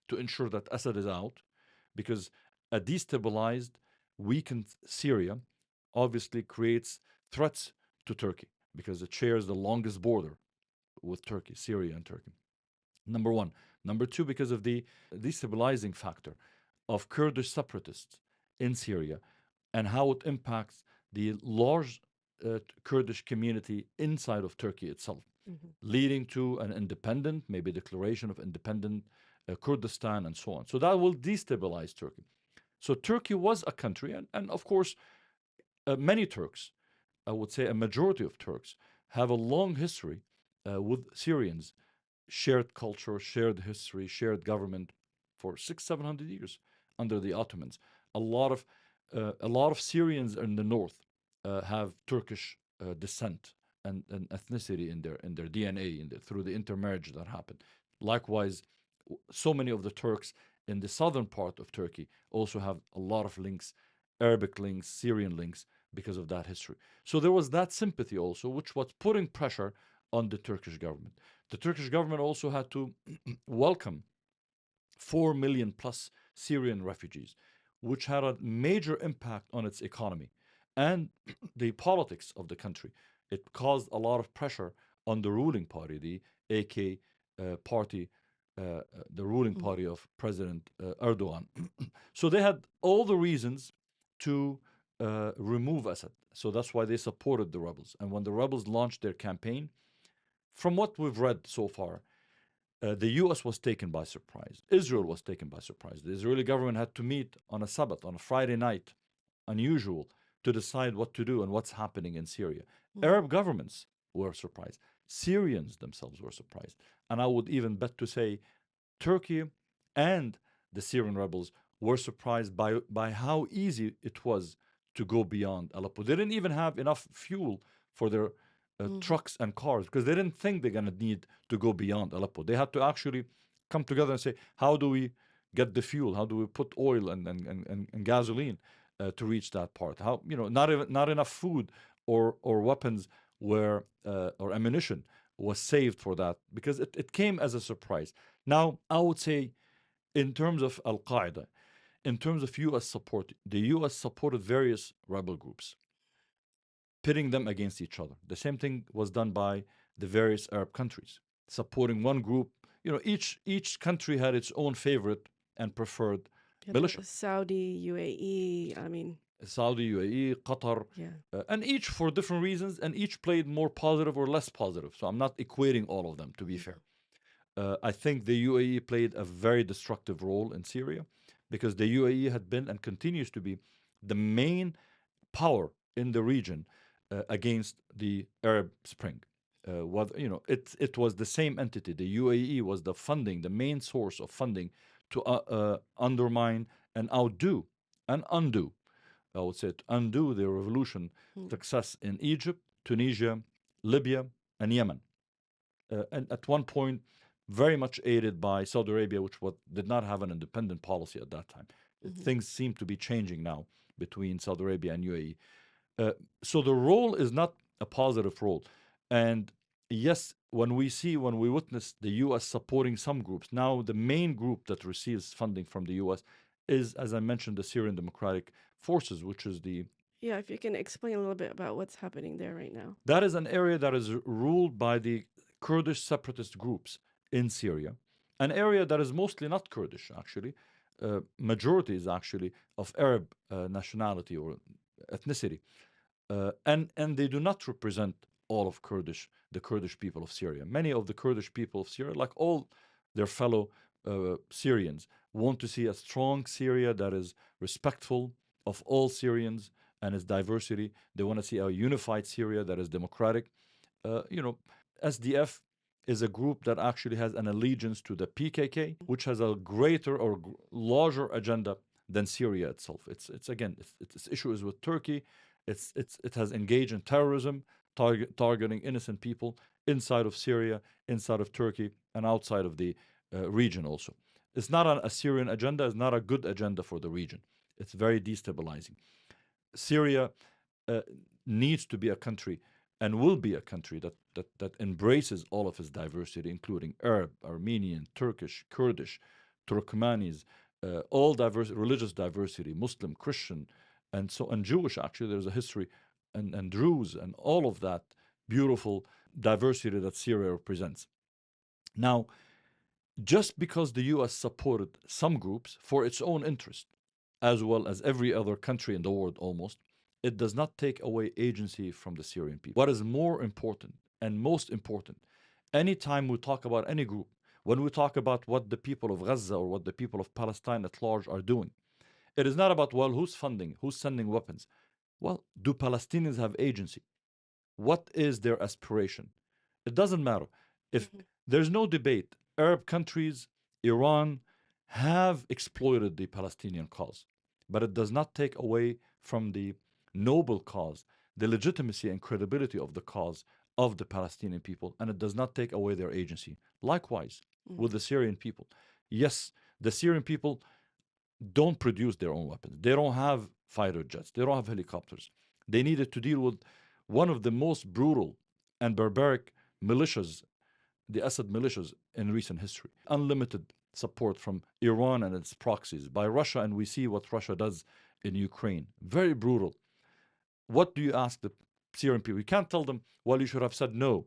to ensure that Assad is out, because a destabilized, weakened Syria obviously creates threats to Turkey because it shares the longest border with Turkey, Syria and Turkey. Number one. Number two, because of the destabilizing factor of Kurdish separatists in Syria and how it impacts the large Kurdish community inside of Turkey itself, Mm-hmm. leading to an independent, maybe declaration of independent Kurdistan and so on. So that will destabilize Turkey. So Turkey was a country, and of course, many Turks, I would say a majority of Turks, have a long history with Syrians, shared culture, shared history, shared government for 600-700 years under the Ottomans. A lot of Syrians in the north have Turkish descent and ethnicity in their DNA through the intermarriage that happened. Likewise, so many of the Turks in the southern part of Turkey also have a lot of links, Arabic links, Syrian links, because of that history. So there was that sympathy also, which was putting pressure on the Turkish government. The Turkish government also had to welcome 4 million plus Syrian refugees, which had a major impact on its economy and the politics of the country. It caused a lot of pressure on the ruling party, the AK party, the ruling Mm-hmm. party of President Erdogan. So they had all the reasons to remove Assad. So that's why they supported the rebels. And when the rebels launched their campaign, from what we've read so far, the U.S. was taken by surprise. Israel was taken by surprise. The Israeli government had to meet on a Sabbath, on a Friday night, unusual, to decide what to do and what's happening in Syria. Mm-hmm. Arab governments were surprised. Syrians themselves were surprised. And I would even bet to say Turkey and the Syrian rebels were surprised by how easy it was to go beyond Aleppo. They didn't even have enough fuel for their Mm-hmm. trucks and cars because they didn't think they're going to need to go beyond Aleppo. They had to actually come together and say, how do we get the fuel? How do we put oil and gasoline to reach that part? How, not enough food or weapons were or ammunition was saved for that because it came as a surprise. Now, I would say, in terms of Al Qaeda, in terms of U.S. support, the U.S. supported various rebel groups, pitting them against each other. The same thing was done by the various Arab countries, supporting one group. Each country had its own favorite and preferred Yeah, militia. the Saudi, UAE. I mean, Saudi, UAE, Qatar, yeah. and each for different reasons, and each played more positive or less positive. So I'm not equating all of them, to be fair. I think the UAE played a very destructive role in Syria because the UAE had been and continues to be the main power in the region against the Arab Spring. It was the same entity. The UAE was the funding, the main source of funding to undermine and outdo and undo, I would say, to undo the revolution Mm-hmm. success in Egypt, Tunisia, Libya, and Yemen. And at one point, very much aided by Saudi Arabia, which did not have an independent policy at that time. Mm-hmm. Things seem to be changing now between Saudi Arabia and UAE. Uh, so the role is not a positive role. And yes, when we witness the U.S. supporting some groups, now the main group that receives funding from the U.S. is, as I mentioned, the Syrian Democratic Forces, which is Yeah, if you can explain a little bit about what's happening there right now. that is an area that is ruled by the Kurdish separatist groups in Syria, an area that is mostly not Kurdish, actually. Majority is actually of Arab nationality or ethnicity, and they do not represent all of the Kurdish people of Syria. Many of the Kurdish people of Syria, like all their fellow Syrians, want to see a strong Syria that is respectful of all Syrians and its diversity. They want to see a unified Syria that is democratic. Uh, you know, SDF is a group that actually has an allegiance to the PKK, which has a greater or larger agenda than Syria itself. It's again, its issue is with Turkey. It has engaged in terrorism, targeting innocent people inside of Syria, inside of Turkey, and outside of the region also. It's not a Syrian agenda. It's not a good agenda for the region. It's very destabilizing. Syria uh, needs to be a country and will be a country that embraces all of its diversity, including Arab, Armenian, Turkish, Kurdish, Turkmenis, all diverse religious diversity, Muslim, Christian, and Jewish. Actually, there's a history, and Druze, and all of that beautiful diversity that Syria represents. Now, just because the U.S. supported some groups for its own interest, as well as every other country in the world almost, it does not take away agency from the Syrian people. What is more important and most important, anytime we talk about any group, when we talk about what the people of Gaza or what the people of Palestine at large are doing, it is not about, well, who's funding, who's sending weapons. Well, do Palestinians have agency? What is their aspiration? It doesn't matter. If there's no debate, Arab countries, Iran, have exploited the Palestinian cause, but it does not take away from the noble cause, the legitimacy and credibility of the cause of the Palestinian people, and it does not take away their agency. Likewise, with the Syrian people. Yes, the Syrian people don't produce their own weapons. They don't have fighter jets. They don't have helicopters. They needed to deal with one of the most brutal and barbaric militias, the Assad militias, in recent history. Unlimited support from Iran and its proxies, by Russia, and we see what Russia does in Ukraine. Very brutal. What do you ask the Syrian people? You can't tell them, well, you should have said no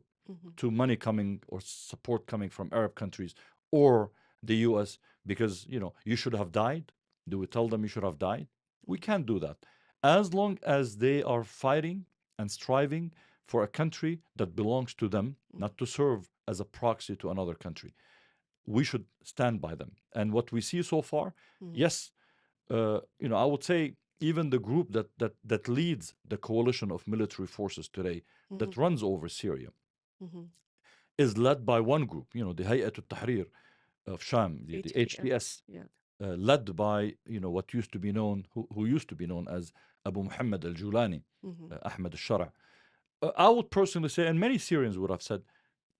to money coming or support coming from Arab countries or the US because, you should have died. Do we tell them you should have died? We can't do that. As long as they are fighting and striving for a country that belongs to them, not to serve as a proxy to another country, we should stand by them. And what we see so far, yes, I would say even the group that leads the coalition of military forces today that runs over Syria is led by one group, the Hayat al-Tahrir of Sham, the HTS, led by what used to be known, who used to be known as Abu Muhammad al-Julani, Ahmad al-Sharaa. I would personally say, and many Syrians would have said,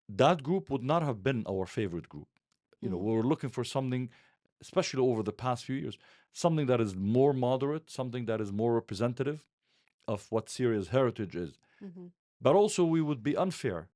that group would not have been our favorite group. We were looking for something, especially over the past few years, something that is more moderate, something that is more representative of what Syria's heritage is. But also, we would be unfair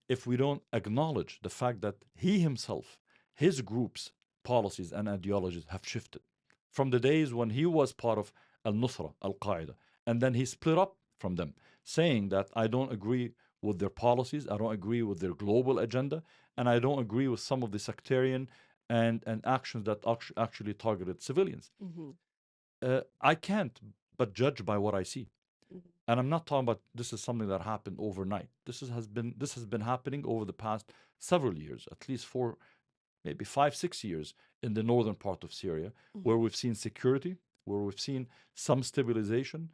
if we don't acknowledge the fact that he himself, his group's policies and ideologies have shifted from the days when he was part of Al-Nusra, Al-Qaeda, and then he split up from them, saying that I don't agree with their policies, I don't agree with their global agenda, and I don't agree with some of the sectarian and actions that actually targeted civilians. I can't but judge by what I see. And I'm not talking about this is something that happened overnight. This has been happening over the past several years, at least 4, maybe 5, 6 years in the northern part of Syria, where we've seen security, where we've seen some stabilization,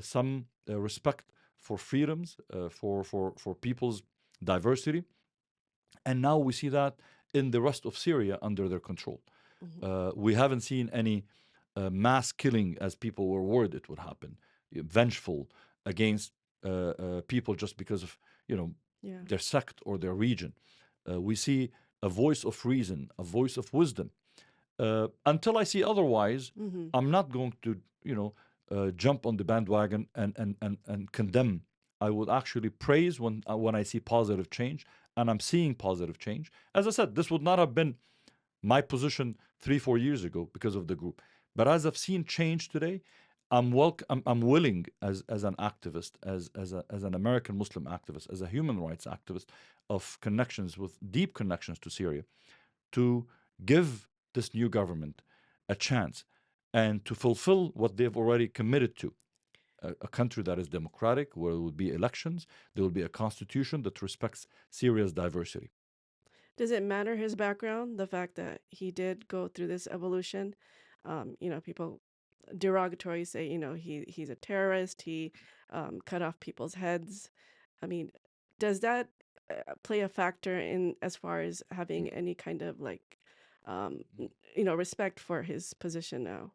some respect for freedoms, for people's diversity. And now we see that in the rest of Syria under their control. We haven't seen any mass killing as people were worried it would happen, vengeful against people just because of their sect or their region. We see a voice of reason, a voice of wisdom. Until I see otherwise, I'm not going to jump on the bandwagon and condemn. I would actually praise when I see positive change, and I'm seeing positive change. As I said, this would not have been my position 3-4 years ago because of the group. But as I've seen change today, I'm willing as an activist, as an American Muslim activist, as a human rights activist of connections with deep connections to Syria, to give this new government a chance and to fulfill what they've already committed to. A country that is democratic, where there will be elections, there will be a constitution that respects Syria's diversity. Does it matter his background, the fact that he did go through this evolution? People derogatory say, he's a terrorist, he cut off people's heads. I mean, does that play a factor in as far as having any kind of like, respect for his position now?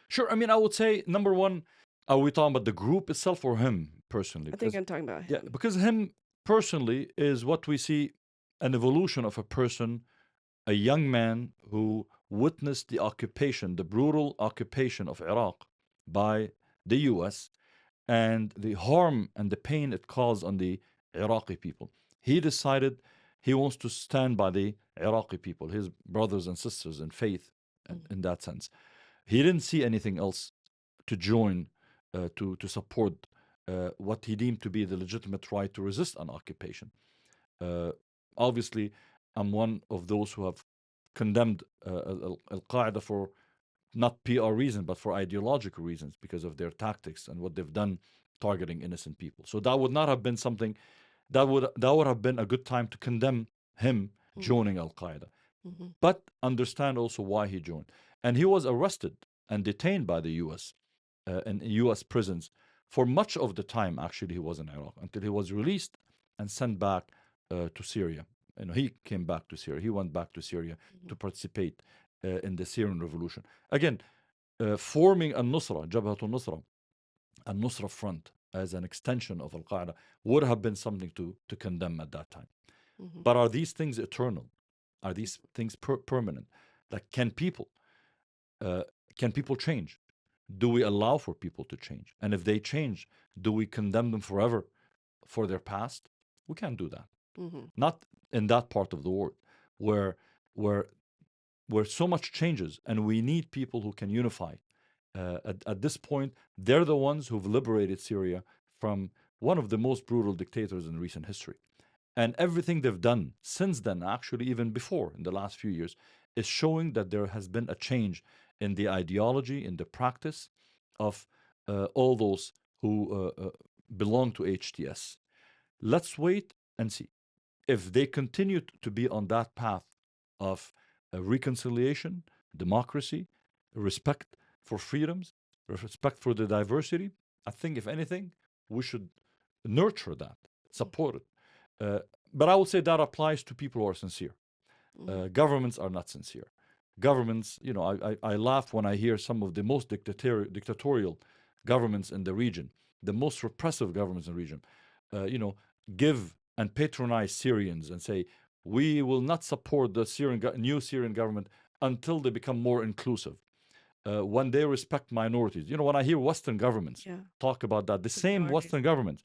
Sure. I mean, I would say number one, are we talking about the group itself or him personally? I think Because I'm talking about yeah, him. because him personally is what we see an evolution of a person, a young man who witnessed the occupation, the brutal occupation of Iraq by the U.S. and the harm and the pain it caused on the Iraqi people. He decided he wants to stand by the Iraqi people, his brothers and sisters in faith, in that sense. He didn't see anything else to join, to support what he deemed to be the legitimate right to resist an occupation. Uh, Obviously, I'm one of those who have condemned Al Qaeda for not PR reasons, but for ideological reasons because of their tactics and what they've done targeting innocent people. So that would not have been something that would have been a good time to condemn him joining Al Qaeda, Mm-hmm. but understand also why he joined. And he was arrested and detained by the U.S. In U.S. prisons for much of the time. Actually, he was in Iraq until he was released and sent back to Syria. He came back to Syria. He went back to Syria to participate in the Syrian Revolution. Again, forming al-Nusra, Jabhat al-Nusra, al-Nusra Front as an extension of Al-Qaeda would have been something to condemn at that time. Mm-hmm. But are these things eternal? Are these things permanent? Like, uh, can people change? Do we allow for people to change? And if they change, do we condemn them forever for their past? We can't do that. Mm-hmm. Not in that part of the world where where where so much changes, and we need people who can unify. At this point, they're the ones who've liberated Syria from one of the most brutal dictators in recent history. And everything they've done since then, actually, even before in the last few years, is showing that there has been a change in the ideology, in the practice of all those who belong to HTS. Let's wait and see. If they continue to be on that path of reconciliation, democracy, respect for freedoms, respect for the diversity, I think, if anything, we should nurture that, support it. Uh, but I would say that applies to people who are sincere. Governments are not sincere. Governments, I laugh when I hear some of the most dictatorial governments in the region, the most repressive governments in the region, give and patronize Syrians and say, we will not support the new Syrian government until they become more inclusive. When they respect minorities. When I hear Western governments talk about that, the same Western governments,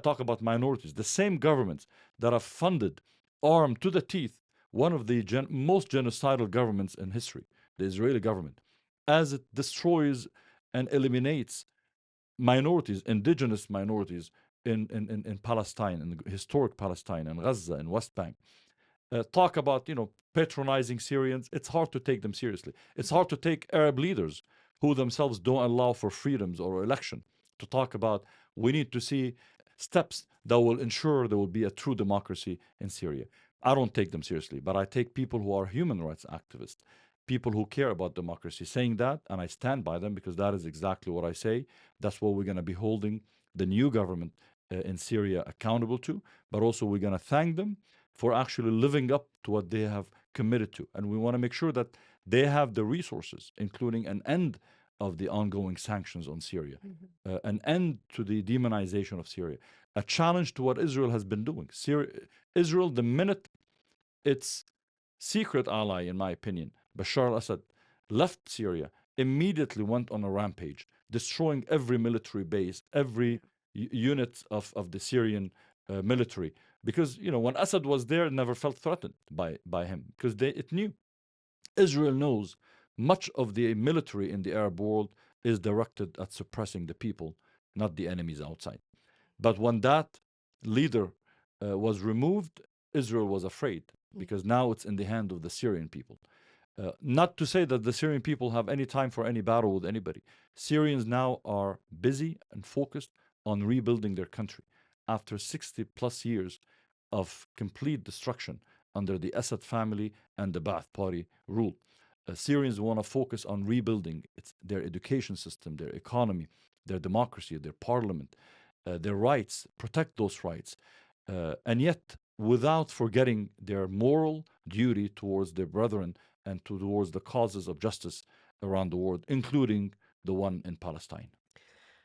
talk about minorities, the same governments that have funded, armed to the teeth, one of the most genocidal governments in history, the Israeli government, as it destroys and eliminates minorities, indigenous minorities in Palestine, in historic Palestine, in Gaza, in West Bank. Talk about, patronizing Syrians. It's hard to take them seriously. It's hard to take Arab leaders who themselves don't allow for freedoms or election to talk about we need to see steps that will ensure there will be a true democracy in Syria. I don't take them seriously, but I take people who are human rights activists, people who care about democracy, saying that, and I stand by them because that is exactly what I say. That's what we're going to be holding the new government in Syria accountable to, but also we're going to thank them for actually living up to what they have committed to. And we want to make sure that they have the resources, including an end of the ongoing sanctions on Syria, an end to the demonization of Syria, a challenge to what Israel has been doing. Israel, the minute its secret ally, in my opinion, Bashar al-Assad, left Syria, immediately went on a rampage, destroying every military base, every unit of the Syrian military. Because, when Assad was there, it never felt threatened by him, because it knew. Israel knows much of the military in the Arab world is directed at suppressing the people, not the enemies outside. But when that leader was removed, Israel was afraid because now it's in the hand of the Syrian people. Not to say that the Syrian people have any time for any battle with anybody. Syrians now are busy and focused on rebuilding their country after 60 plus years of complete destruction under the Assad family and the Ba'ath Party rule. Syrians want to focus on rebuilding their education system, their economy, their democracy, their parliament, their rights, protect those rights. And yet, without forgetting their moral duty towards their brethren and towards the causes of justice around the world, including the one in Palestine.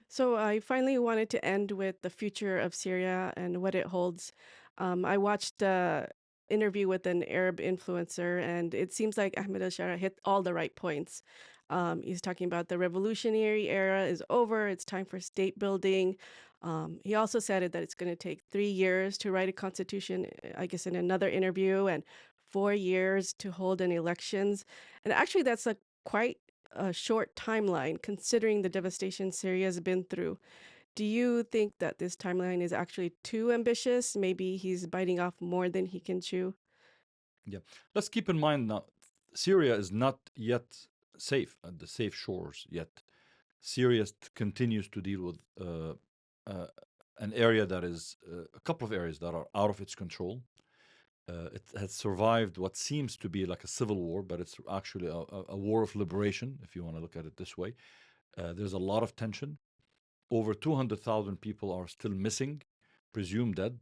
So I finally wanted to end with the future of Syria and what it holds. I watched a interview with an Arab influencer, and it seems like Ahmed al-Sharaa hit all the right points. He's talking about the revolutionary era is over. It's time for state building. He also said that it's going to take 3 years to write a constitution, I guess, in another interview, and 4 years to hold an elections. And actually, that's a quite a short timeline considering the devastation Syria has been through. Do you think that this timeline is actually too ambitious? Maybe he's biting off more than he can chew? Yeah. Let's keep in mind now, Syria is not yet safe at the safe shores yet. Syria continues to deal with uh, an area that is a couple of areas that are out of its control. It has survived what seems to be like a civil war, but it's actually a war of liberation, if you want to look at it this way. There's a lot of tension. Over 200,000 people are still missing, presumed dead,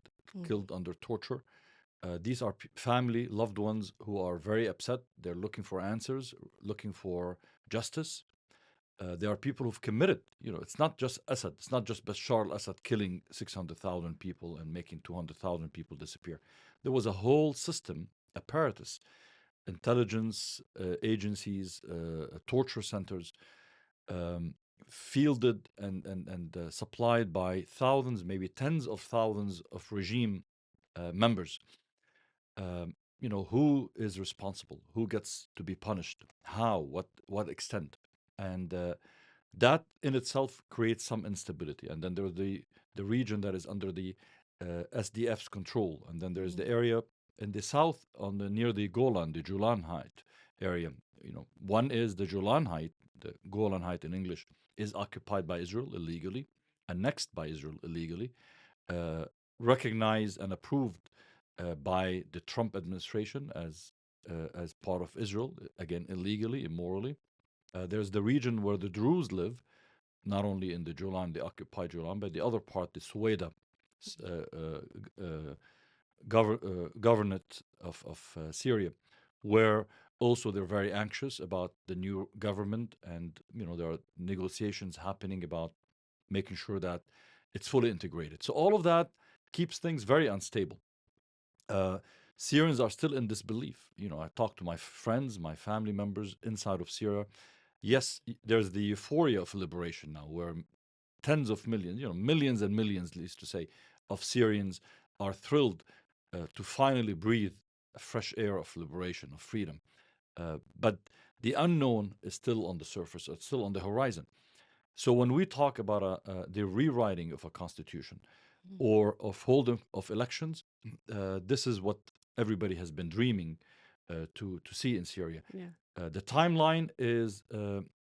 killed under torture. These are family, loved ones who are very upset. They're looking for answers, looking for justice. There are people who've committed, it's not just Assad, it's not just Bashar al-Assad killing 600,000 people and making 200,000 people disappear. There was a whole system, apparatus, intelligence agencies, torture centers, fielded and supplied by thousands, maybe tens of thousands of regime members. Who is responsible? Who gets to be punished? How? What extent? And that in itself creates some instability. And then there's the region that is under the SDF's control, and then there's the area in the south near the Golan, the Julan Height area. One is the Julan Height, the Golan Height in English, is occupied by Israel illegally, annexed by Israel illegally, recognized and approved by the Trump administration as part of Israel, again illegally, immorally. There's the region where the Druze live, not only in the Julan, the occupied Julan, but the other part, the Suweda governorate of Syria, where also they're very anxious about the new government, and there are negotiations happening about making sure that it's fully integrated. So all of that keeps things very unstable. Syrians are still in disbelief. I talk to my friends, my family members inside of Syria. Yes, there's the euphoria of liberation now, where tens of millions, millions and millions, at least to say, of Syrians are thrilled to finally breathe a fresh air of liberation, of freedom. But the unknown is still on the surface, it's still on the horizon. So when we talk about the rewriting of a constitution or of holding of elections, this is what everybody has been dreaming to see in Syria. Yeah. The timeline is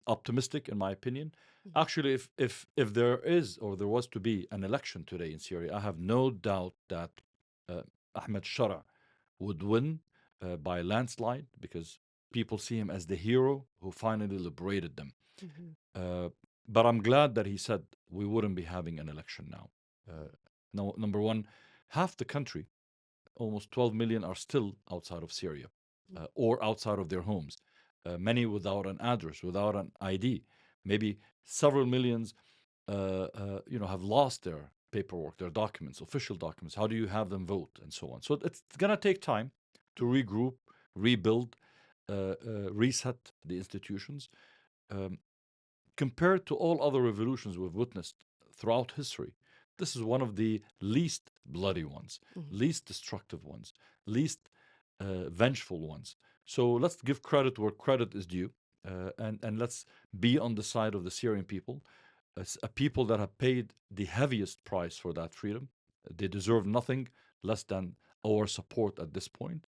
optimistic, in my opinion. Actually, if there is or there was to be an election today in Syria, I have no doubt that Ahmad Shara would win by landslide, because people see him as the hero who finally liberated them. But I'm glad that he said we wouldn't be having an election now. No, number one, half the country, almost 12 million, are still outside of Syria or outside of their homes. Many without an address, without an ID. Maybe several millions, have lost their paperwork, their documents, official documents. How do you have them vote, and so on? So it's gonna take time to regroup, rebuild, reset the institutions. Compared to all other revolutions we've witnessed throughout history, this is one of the least bloody ones, least destructive ones, least vengeful ones. So let's give credit where credit is due, and let's be on the side of the Syrian people, as a people that have paid the heaviest price for that freedom. They deserve nothing less than our support at this point.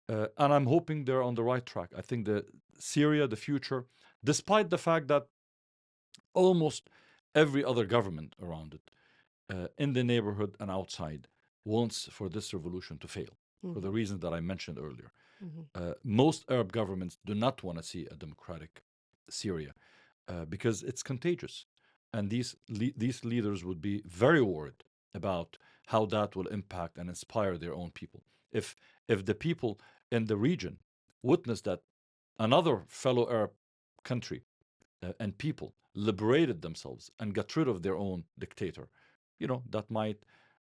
And I'm hoping they're on the right track. I think that Syria, the future, despite the fact that almost every other government around it, in the neighborhood and outside, wants for this revolution to fail, for the reasons that I mentioned earlier. Most Arab governments do not want to see a democratic Syria because it's contagious. And these leaders would be very worried about how that will impact and inspire their own people. If if the people in the region witness that another fellow Arab country and people liberated themselves and got rid of their own dictator, that might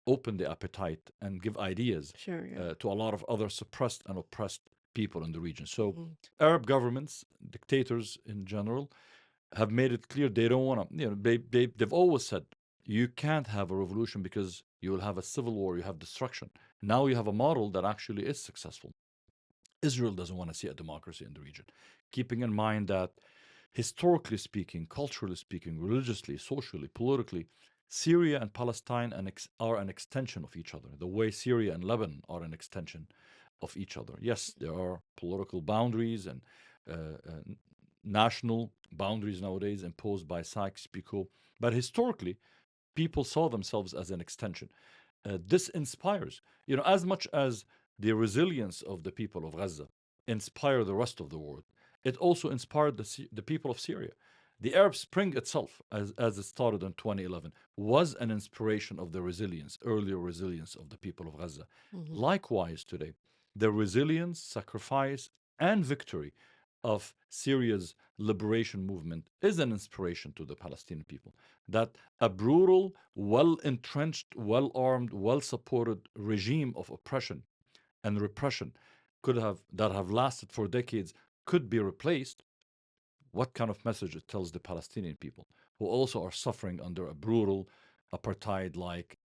open the appetite and give ideas Sure, yeah. to a lot of other suppressed and oppressed people in the region. So, Mhm. Arab governments, dictators in general, have made it clear they don't want to, they've always said you can't have a revolution because you will have a civil war, you have destruction. Now you have a model that actually is successful. Israel doesn't want to see a democracy in the region, keeping in mind that historically speaking, culturally speaking, religiously, socially, politically, Syria and Palestine are an extension of each other, the way Syria and Lebanon are an extension of each other. Yes, there are political boundaries and national boundaries nowadays imposed by Sykes-Picot, but historically, people saw themselves as an extension. This inspires, as much as the resilience of the people of Gaza inspire the rest of the world, it also inspired the people of Syria. The Arab Spring itself, as it started in 2011, was an inspiration of the resilience, earlier resilience of the people of Gaza. Mhm. Likewise, today, the resilience, sacrifice, and victory of Syria's liberation movement is an inspiration to the Palestinian people. That a brutal, well entrenched, well armed, well supported regime of oppression and repression that have lasted for decades could be replaced. What kind of message it tells the Palestinian people, who also are suffering under a brutal apartheid like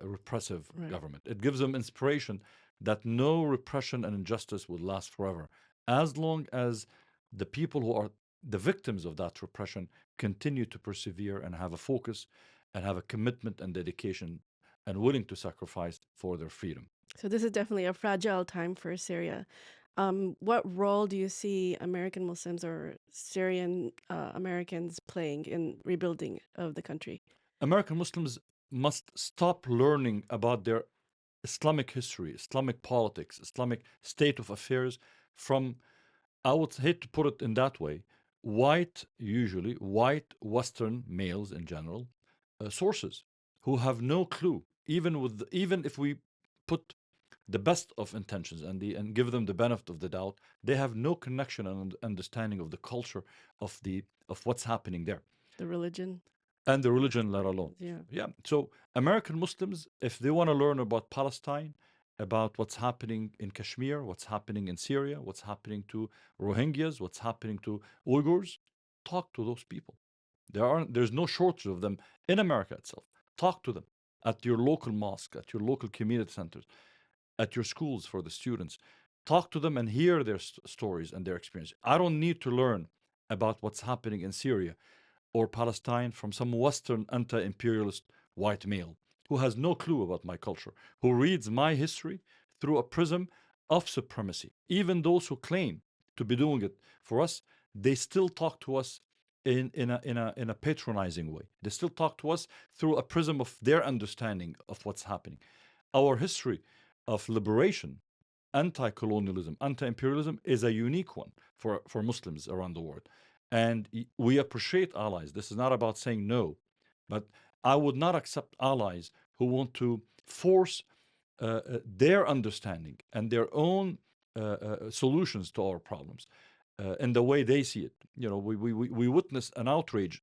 repressive Right. government? It gives them inspiration that no repression and injustice will last forever, as long as the people who are the victims of that repression continue to persevere and have a focus and have a commitment and dedication and willing to sacrifice for their freedom. So this is definitely a fragile time for Syria. What role do you see American Muslims or Syrian Americans playing in rebuilding of the country? American Muslims must stop learning about their Islamic history, Islamic politics, Islamic state of affairs from, I would hate to put it in that way, usually white Western males in general, sources who have no clue, even if we put the best of intentions and give them the benefit of the doubt, they have no connection and understanding of the culture of what's happening there The religion? and the religion, let alone. Yeah. Yeah. So American Muslims, if they want to learn about Palestine, about what's happening in Kashmir, what's happening in Syria, what's happening to Rohingyas, what's happening to Uyghurs, talk to those people. There's no shortage of them in America itself. Talk to them at your local mosque, at your local community centers, at your schools for the students. Talk to them and hear their stories and their experience. I don't need to learn about what's happening in Syria or Palestine from some Western anti imperialist white male who has no clue about my culture, who reads my history through a prism of supremacy. Even those who claim to be doing it for us, they still talk to us in a patronizing way. They still talk to us through a prism of their understanding of what's happening. Our history of liberation, anti colonialism, anti imperialism is a unique one for Muslims around the world. And we appreciate allies. This is not about saying no, but I would not accept allies who want to force their understanding and their own solutions to our problems in the way they see it. We witnessed an outrage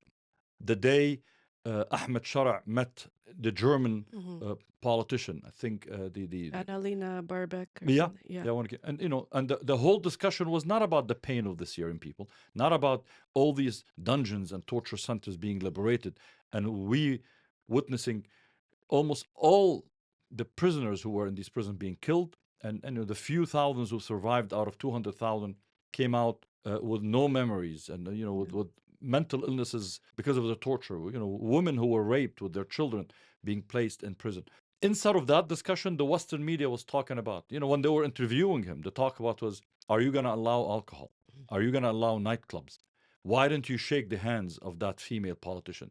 the day Ahmad Shara met the German Hmm. politician. I think the Annalena Barbeck or yeah, something. Yeah. yeah, and the whole discussion was not about the pain of the Syrian people, not about all these dungeons and torture centers being liberated, and we witnessing almost all the prisoners who were in these prisons being killed, and the few thousands who survived out of 200,000 came out with no memories and Yeah. with mental illnesses because of the torture. Women who were raped with their children being placed in prison. Instead of that discussion, the Western media was talking about, when they were interviewing him, the talk about was, are you going to allow alcohol? Are you going to allow nightclubs? Why didn't you shake the hands of that female politician?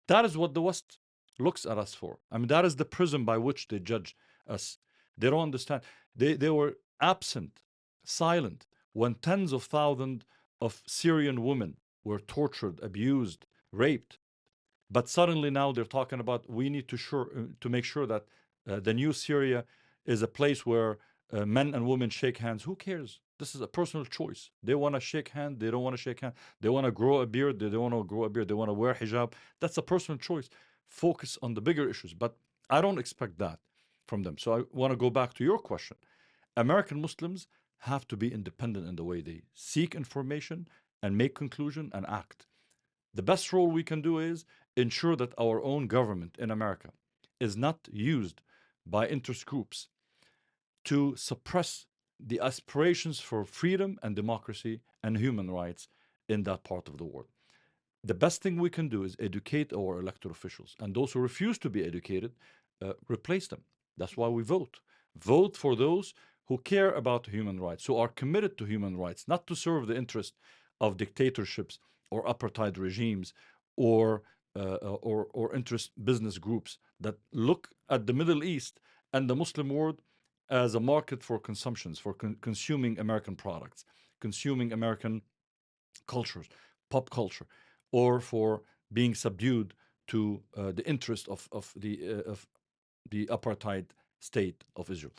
That is what the West looks at us for. I mean, that is the prism by which they judge us. They don't understand. They were absent, silent, when tens of thousands of Syrian women were tortured, abused, raped. But suddenly now they're talking about we need to make sure that the new Syria is a place where men and women shake hands. Who cares? This is a personal choice. They want to shake hands. They don't want to shake hands. They want to grow a beard. They don't want to grow a beard. They want to wear hijab. That's a personal choice. Focus on the bigger issues. But I don't expect that from them. So I want to go back to your question. American Muslims have to be independent in the way they seek information and make conclusion and act. The best role we can do is ensure that our own government in America is not used by interest groups to suppress the aspirations for freedom and democracy and human rights in that part of the world. The best thing we can do is educate our elected officials, and those who refuse to be educated, replace them. That's why we vote. Vote for those who care about human rights, who are committed to human rights, not to serve the interest of dictatorships or apartheid regimes or interest business groups that look at the Middle East and the Muslim world as a market for consumptions, for consuming American products, consuming American cultures, pop culture, or for being subdued to the interest of the apartheid state of Israel.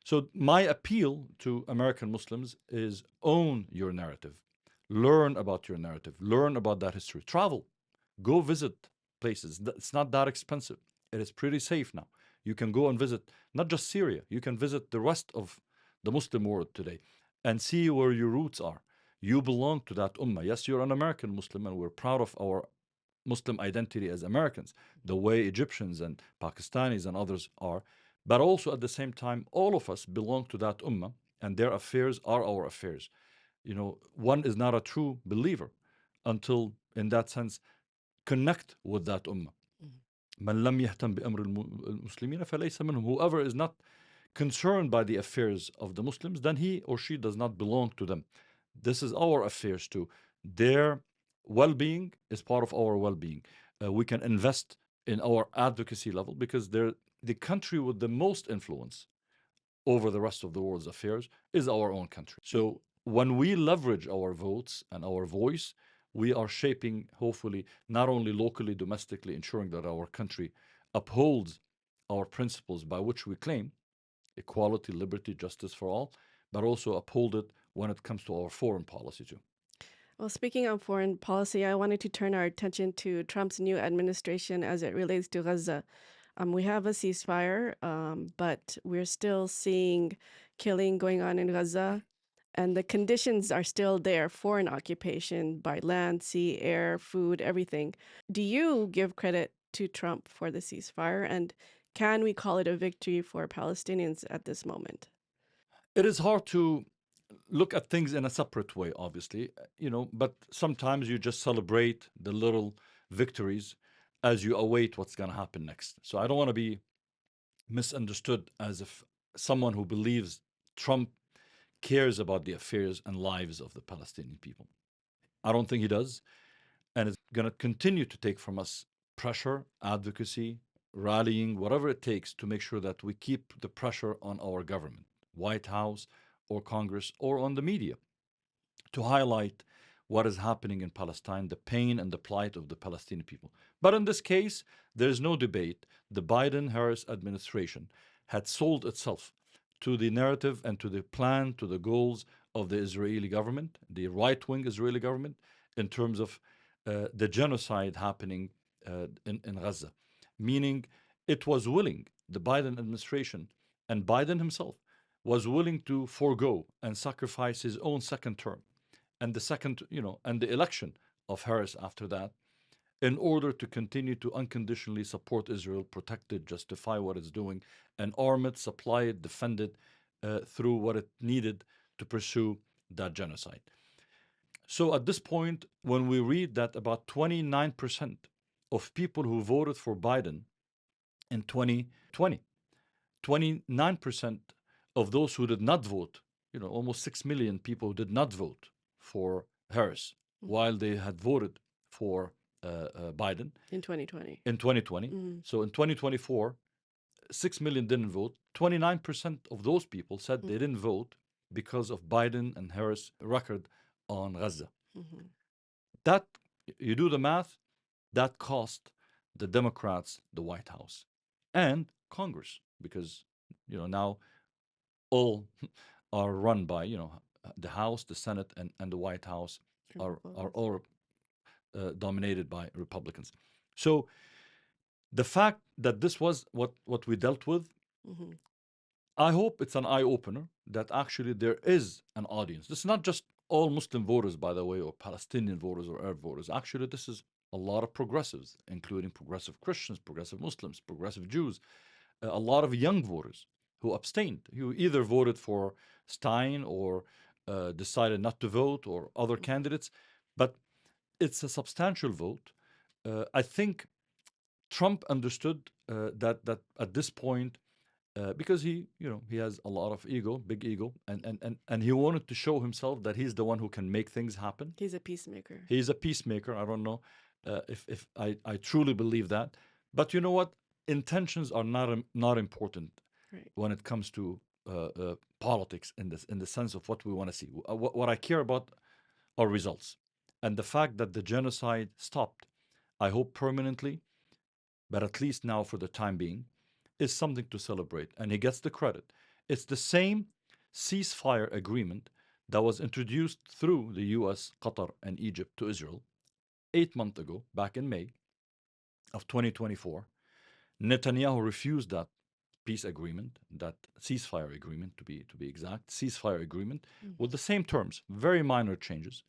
So my appeal to American Muslims is own your narrative, learn about your narrative, learn about that history, travel, go visit places. It's not that expensive. It is pretty safe now. You can go and visit not just Syria, you can visit the rest of the Muslim world today and see where your roots are. You belong to that ummah. Yes, you're an American Muslim, and we're proud of our Muslim identity as Americans, the way Egyptians and Pakistanis and others are. But also at the same time, all of us belong to that ummah, and their affairs are our affairs. One is not a true believer until, in that sense, connect with that ummah. من لم يهتم بأمر المسلمين فليس منهم. Whoever is not concerned by the affairs of the Muslims, then he or she does not belong to them. This is our affairs too. Their well-being is part of our well-being. We can invest in our advocacy level because they're the country with the most influence over the rest of the world's affairs is our own country. So when we leverage our votes and our voice, we are shaping, hopefully, not only locally, domestically, ensuring that our country upholds our principles by which we claim equality, liberty, justice for all, but also uphold it when it comes to our foreign policy too. Well, speaking of foreign policy, I wanted to turn our attention to Trump's new administration as it relates to Gaza. We have a ceasefire, but we're still seeing killing going on in Gaza, and the conditions are still there for an occupation by land, sea, air, food, everything. Do you give credit to Trump for the ceasefire, and can we call it a victory for Palestinians at this moment? It is hard to look at things in a separate way, obviously, but sometimes you just celebrate the little victories as you await what's going to happen next. So I don't want to be misunderstood as if someone who believes Trump cares about the affairs and lives of the Palestinian people. I don't think he does. And it's going to continue to take from us pressure, advocacy, rallying, whatever it takes to make sure that we keep the pressure on our government, White House or Congress or on the media, to highlight what is happening in Palestine, the pain and the plight of the Palestinian people. But in this case, there is no debate. The Biden-Harris administration had sold itself to the narrative and to the plan, to the goals of the Israeli government, the right-wing Israeli government, in terms of the genocide happening in Gaza. Meaning it was willing, the Biden administration and Biden himself was willing to forego and sacrifice his own second term and and the election of Harris after that, in order to continue to unconditionally support Israel, protect it, justify what it's doing, and arm it, supply it, defend it through what it needed to pursue that genocide. So at this point, when we read that about 29% of people who voted for Biden in 2020, 29% of those who did not vote, almost 6 million people who did not vote for Harris, while they had voted for Biden In 2020. in 2020. Mhm. So in 2024, 6 million didn't vote. 29% of those people said they didn't vote because of Biden and Harris' record on Gaza. Mhm. That, you do the math, that cost the Democrats, the White House, and Congress, because now all are run by the House, the Senate, and the White House are all dominated by Republicans. So the fact that this was what we dealt with, Mm-hmm. I hope it's an eye opener that actually there is an audience. This is not just all Muslim voters, by the way, or Palestinian voters or Arab voters. Actually, this is a lot of progressives, including progressive Christians, progressive Muslims, progressive Jews, a lot of young voters who abstained, who either voted for Stein or decided not to vote or other candidates. But it's a substantial vote. I think Trump understood that at this point, because he has a lot of ego, big ego, and he wanted to show himself that he's the one who can make things happen. He's a peacemaker. He's a peacemaker. I don't know if I truly believe that, but you know what? Intentions are not important Right. when it comes to politics in the sense of what we want to see. What I care about are results, and the fact that the genocide stopped, I hope permanently, but at least now for the time being, is something to celebrate, and he gets the credit. It's the same ceasefire agreement that was introduced through the U.S., Qatar, and Egypt to Israel 8 months ago, back in May of 2024. Netanyahu refused that peace agreement, that ceasefire agreement, to be exact, ceasefire agreement, with the same terms, very minor changes.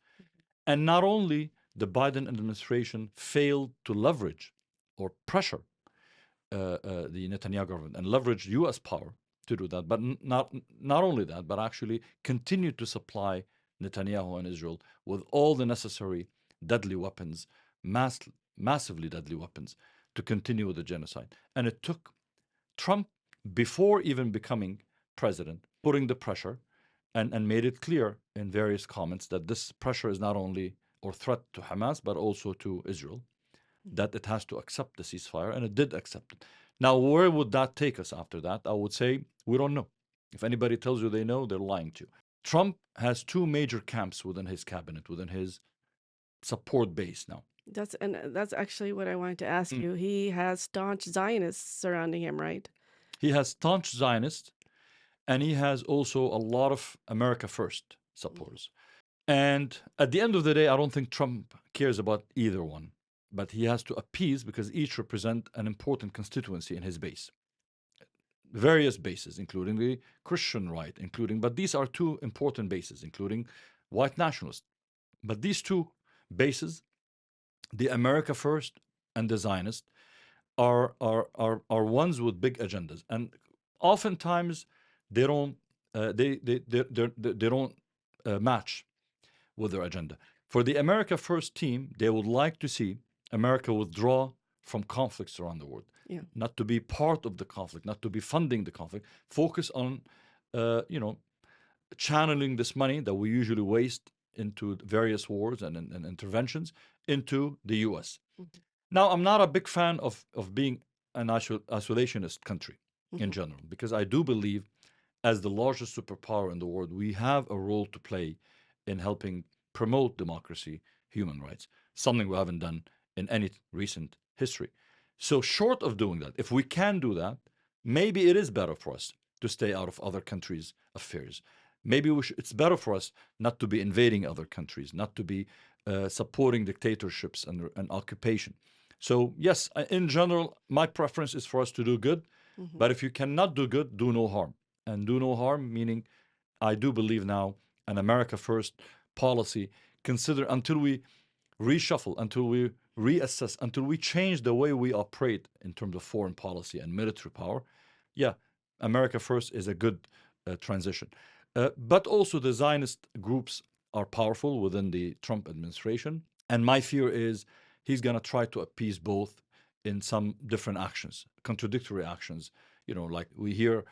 And not only the Biden administration failed to leverage or pressure the Netanyahu government and leverage U.S. power to do that, but not only that, but actually continue to supply Netanyahu and Israel with all the necessary deadly weapons, massively deadly weapons, to continue with the genocide. And it took Trump, before even becoming president, putting the pressure and made it clear in various comments that this pressure is not only or threat to Hamas, but also to Israel, that it has to accept the ceasefire, and it did accept it. Now, where would that take us after that? I would say we don't know. If anybody tells you they know, they're lying to you. Trump has two major camps within his cabinet, within his support base now. That's actually what I wanted to ask you. He has staunch Zionists surrounding him, right? He has staunch Zionists, and he has also a lot of America First supporters. And at the end of the day, I don't think Trump cares about either one, but he has to appease because each represent an important constituency in his base. Various bases, including the Christian right, but these are two important bases, including white nationalists. But these two bases, the America First and the Zionist, are ones with big agendas, and oftentimes they don't they don't match with their agenda. For the America First team, they would like to see America withdraw from conflicts around the world, not to be part of the conflict, not to be funding the conflict. Focus on, channeling this money that we usually waste into various wars and interventions into the U.S. Now, I'm not a big fan of being an isolationist country in general, because I do believe, as the largest superpower in the world, we have a role to play in helping promote democracy, human rights, something we haven't done in any recent history. So short of doing that, if we can do that, maybe it is better for us to stay out of other countries' affairs. Maybe it's better for us not to be invading other countries, not to be supporting dictatorships and occupation. So yes, in general, my preference is for us to do good. But if you cannot do good, do no harm. And do no harm, meaning I do believe now an America First policy, consider until we reshuffle, until we reassess, until we change the way we operate in terms of foreign policy and military power. Yeah, America First is a good transition. But also the Zionist groups are powerful within the Trump administration. And my fear is he's going to try to appease both in some different actions, contradictory actions. Like we hear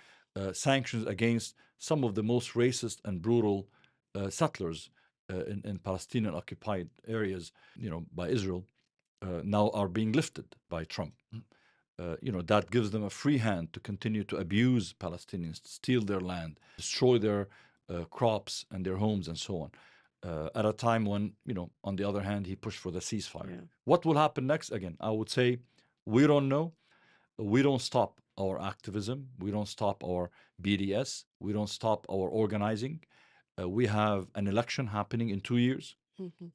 sanctions against some of the most racist and brutal settlers in Palestinian occupied areas, by Israel, now are being lifted by Trump. That gives them a free hand to continue to abuse Palestinians, steal their land, destroy their crops and their homes and so on. At a time when, on the other hand, he pushed for the ceasefire. Yeah. What will happen next? Again, I would say We don't know. We don't stop our activism. We don't stop our BDS. We don't stop our organizing. We have an election happening in 2 years. Mhm.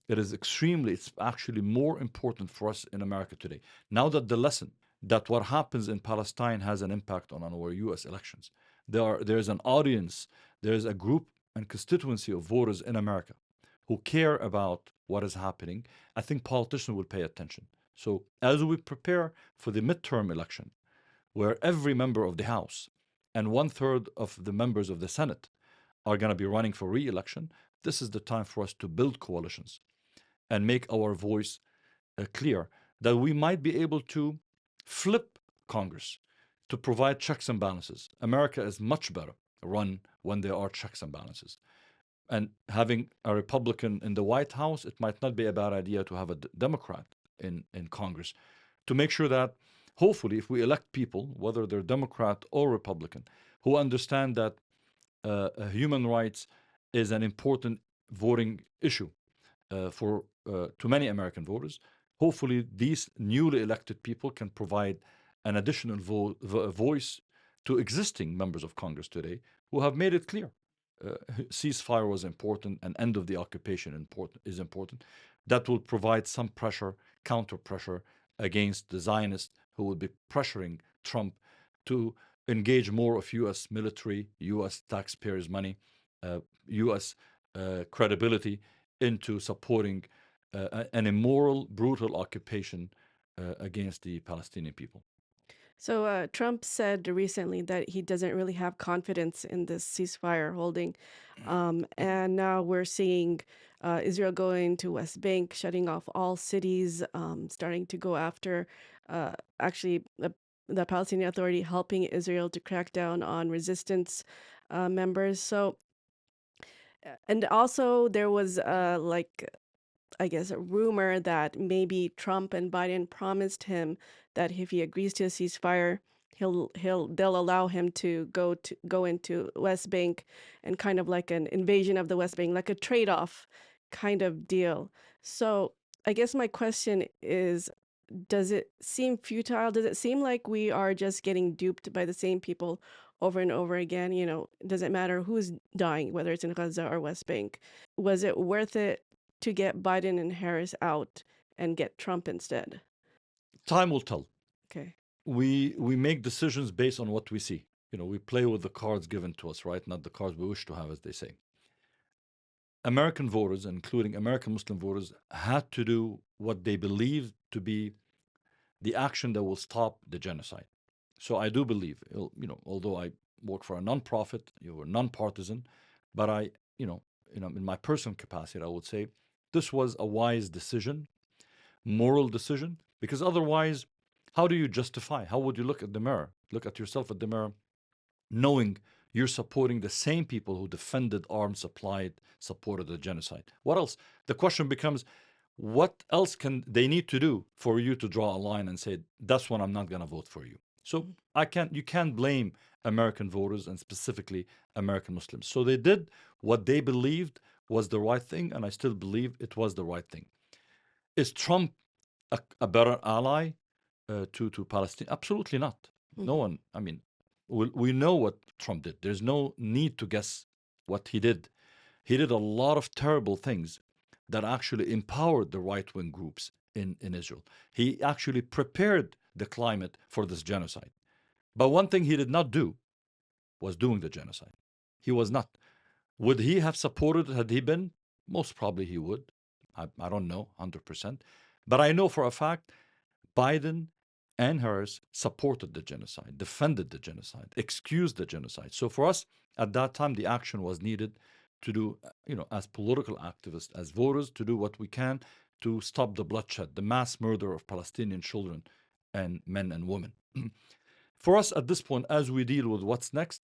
It's actually more important for us in America today. Now that the lesson that what happens in Palestine has an impact on our US elections, there's an audience, there's a group and constituency of voters in America who care about what is happening. I think politicians will pay attention. So as we prepare for the midterm election, where every member of the House and one third of the members of the Senate are going to be running for re-election, this is the time for us to build coalitions and make our voice clear, that we might be able to flip Congress to provide checks and balances. America is much better run when there are checks and balances. And having a Republican in the White House, it might not be a bad idea to have a Democrat in Congress to make sure that hopefully if we elect people, whether they're Democrat or Republican, who understand that human rights is an important voting issue for to many American voters. Hopefully, these newly elected people can provide an additional voice to existing members of Congress today who have made it clear ceasefire was important and end of the occupation is important. That will provide some pressure, counter pressure against the Zionists who will be pressuring Trump to engage more of U.S. military, U.S. taxpayers' money, U.S. Credibility into supporting an immoral, brutal occupation against the Palestinian people. So Trump said recently that he doesn't really have confidence in this ceasefire holding. And now we're seeing Israel going to West Bank, shutting off all cities, starting to go after actually the Palestinian Authority helping Israel to crack down on resistance members. So, and also there was like I guess, a rumor that maybe Trump and Biden promised him that if he agrees to a ceasefire, they'll allow him to go into West Bank and kind of like an invasion of the West Bank, like a trade-off kind of deal. So I guess my question is, does it seem futile? Does it seem like we are just getting duped by the same people over and over again? You know, doesn't matter who's dying, whether it's in Gaza or West Bank. Was it worth it to get Biden and Harris out and get Trump instead? Time will tell. Okay. We make decisions based on what we see. We play with the cards given to us, right? Not the cards we wish to have, as they say. American voters, including American Muslim voters, had to do what they believed to be the action that will stop the genocide. So I do believe, although I work for a nonprofit, you're nonpartisan, but in my personal capacity, I would say this was a wise decision, moral decision, because otherwise, how do you justify? How would you look at the mirror, look at yourself at the mirror, knowing you're supporting the same people who defended, armed, supported the genocide? What else? The question becomes, what else can they need to do for you to draw a line and say, that's when I'm not going to vote for you? So you can't blame American voters and specifically American Muslims. So they did what they believed was the right thing, and I still believe it was the right thing. Is Trump a better ally to Palestine? Absolutely not. No one, I mean, we know what Trump did. There's no need to guess what he did. He did a lot of terrible things that actually empowered the right-wing groups in Israel. He actually prepared the climate for this genocide. But one thing he did not do was doing the genocide. He was not. Would he have supported had he been? Most probably he would. I don't know 100%. But I know for a fact Biden and Harris supported the genocide, defended the genocide, excused the genocide. So for us, at that time, the action was needed to do, as political activists, as voters, to do what we can to stop the bloodshed, the mass murder of Palestinian children and men and women. For us at this point, as we deal with what's next,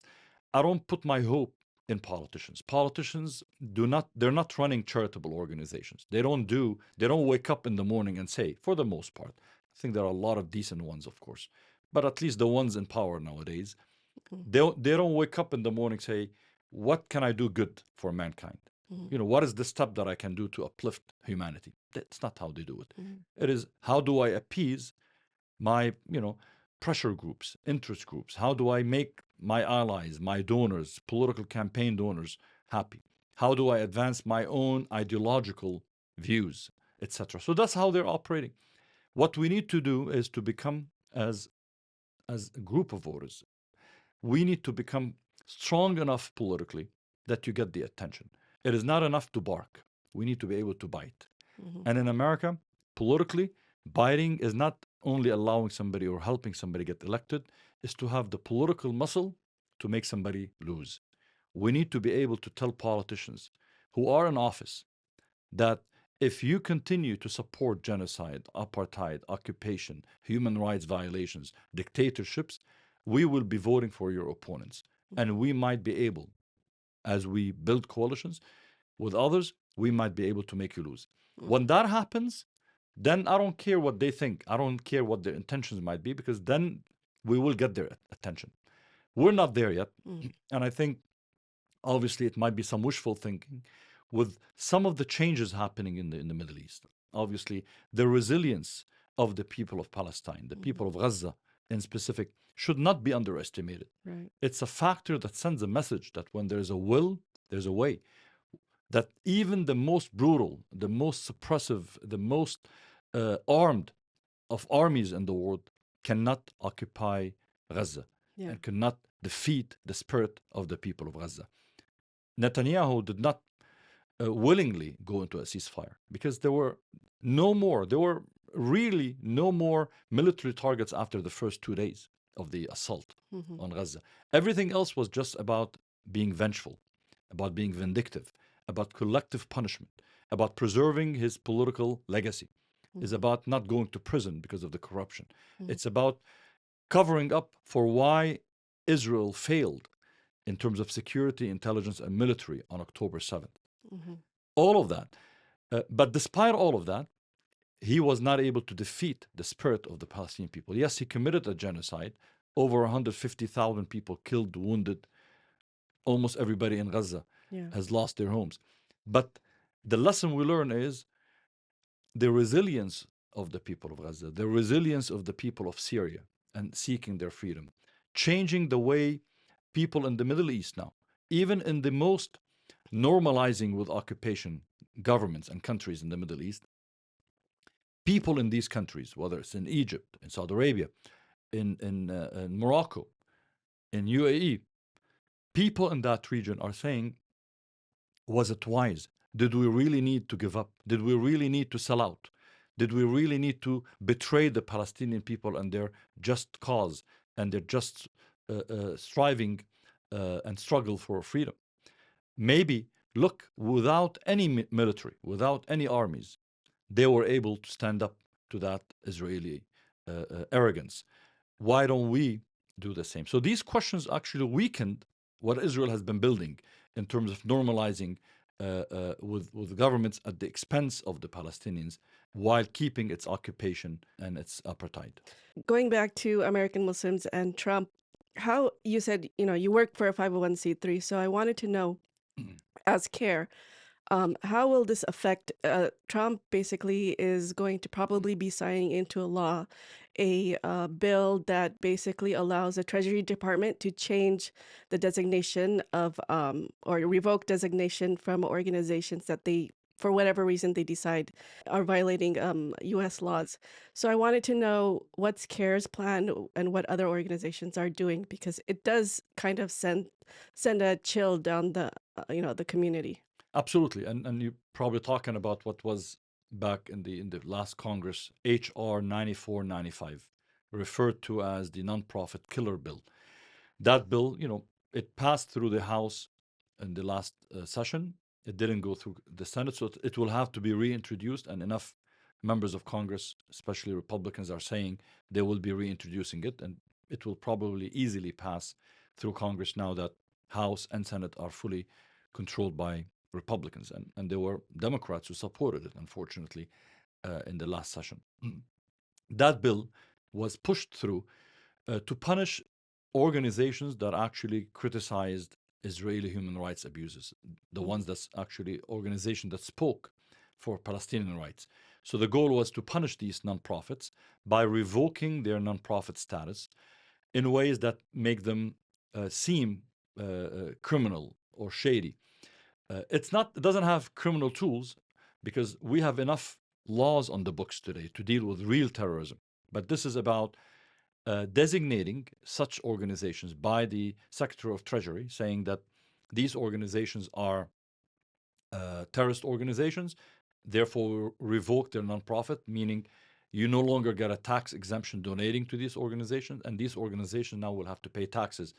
I don't put my hope in politicians. Politicians they're not running charitable organizations. They don't wake up in the morning and say, for the most part, I think there are a lot of decent ones, of course, but at least the ones in power nowadays, they don't wake up in the morning and say, what can I do good for mankind? What is the step that I can do to uplift humanity? That's not how they do it. It is, how do I appease my, pressure groups, interest groups? How do I make my allies, my donors, political campaign donors happy? How do I advance my own ideological views, etc.? So that's how they're operating. What we need to do is to become, as a group of voters, we need to become strong enough politically that you get the attention. It is not enough to bark. We need to be able to bite. Mhm. And in America, politically, biting is not only allowing somebody or helping somebody get elected, is to have the political muscle to make somebody lose. We need to be able to tell politicians who are in office that if you continue to support genocide, apartheid, occupation, human rights violations, dictatorships, we will be voting for your opponents. And we might be able, as we build coalitions with others, we might be able to make you lose. When that happens, then I don't care what they think. I don't care what their intentions might be, because then we will get their attention. We're not there yet. And I think, obviously, it might be some wishful thinking with some of the changes happening in the Middle East. Obviously, the resilience of the people of Palestine, the people of Gaza in specific, should not be underestimated. Right. It's a factor that sends a message that when there's a will, there's a way. That even the most brutal, the most suppressive, the most armed of armies in the world cannot occupy Gaza Yeah. and cannot defeat the spirit of the people of Gaza. Netanyahu did not willingly go into a ceasefire because there were really no more military targets after the first 2 days of the assault on Gaza. Everything else was just about being vengeful, about being vindictive, about collective punishment, about preserving his political legacy. It's about not going to prison because of the corruption. It's about covering up for why Israel failed in terms of security, intelligence, and military on October 7th. All of that. But despite all of that, he was not able to defeat the spirit of the Palestinian people. Yes, he committed a genocide. Over 150,000 people killed, wounded. Almost everybody in Gaza has lost their homes. But the lesson we learn is the resilience of the people of Gaza, the resilience of the people of Syria and seeking their freedom, changing the way people in the Middle East now, even in the most normalizing with occupation governments and countries in the Middle East, people in these countries, whether it's in Egypt, in Saudi Arabia, in Morocco, in UAE, people in that region are saying, was it wise? Did we really need to give up? Did we really need to sell out? Did we really need to betray the Palestinian people and their just cause and their just striving and struggle for freedom? Maybe, look, without any military, without any armies, they were able to stand up to that Israeli arrogance. Why don't we do the same? So these questions actually weakened what Israel has been building in terms of normalizing with governments at the expense of the Palestinians while keeping its occupation and its apartheid. Going back to American Muslims and Trump, how you said, you work for a 501c3. So I wanted to know, as CAIR, how will this affect Trump? Basically is going to probably be signing into a law a bill that basically allows the Treasury Department to change the designation of or revoke designation from organizations that they, for whatever reason, they decide are violating U.S. laws. So I wanted to know what's CAIR's plan and what other organizations are doing, because it does kind of send a chill down the the community. Absolutely, and you're probably talking about what was back in the last Congress, H.R. 9495, referred to as the nonprofit killer bill. That bill, it passed through the House in the last session. It didn't go through the Senate, so it will have to be reintroduced. And enough members of Congress, especially Republicans, are saying they will be reintroducing it, and it will probably easily pass through Congress now that House and Senate are fully controlled by Republicans, and there were Democrats who supported it, unfortunately, in the last session. That bill was pushed through to punish organizations that actually criticized Israeli human rights abuses, the ones that's actually organization that spoke for Palestinian rights. So the goal was to punish these nonprofits by revoking their nonprofit status in ways that make them seem criminal or shady. It doesn't have criminal tools because we have enough laws on the books today to deal with real terrorism. But this is about designating such organizations by the Secretary of Treasury, saying that these organizations are terrorist organizations, therefore revoke their nonprofit, meaning you no longer get a tax exemption donating to these organizations, and these organizations now will have to pay taxes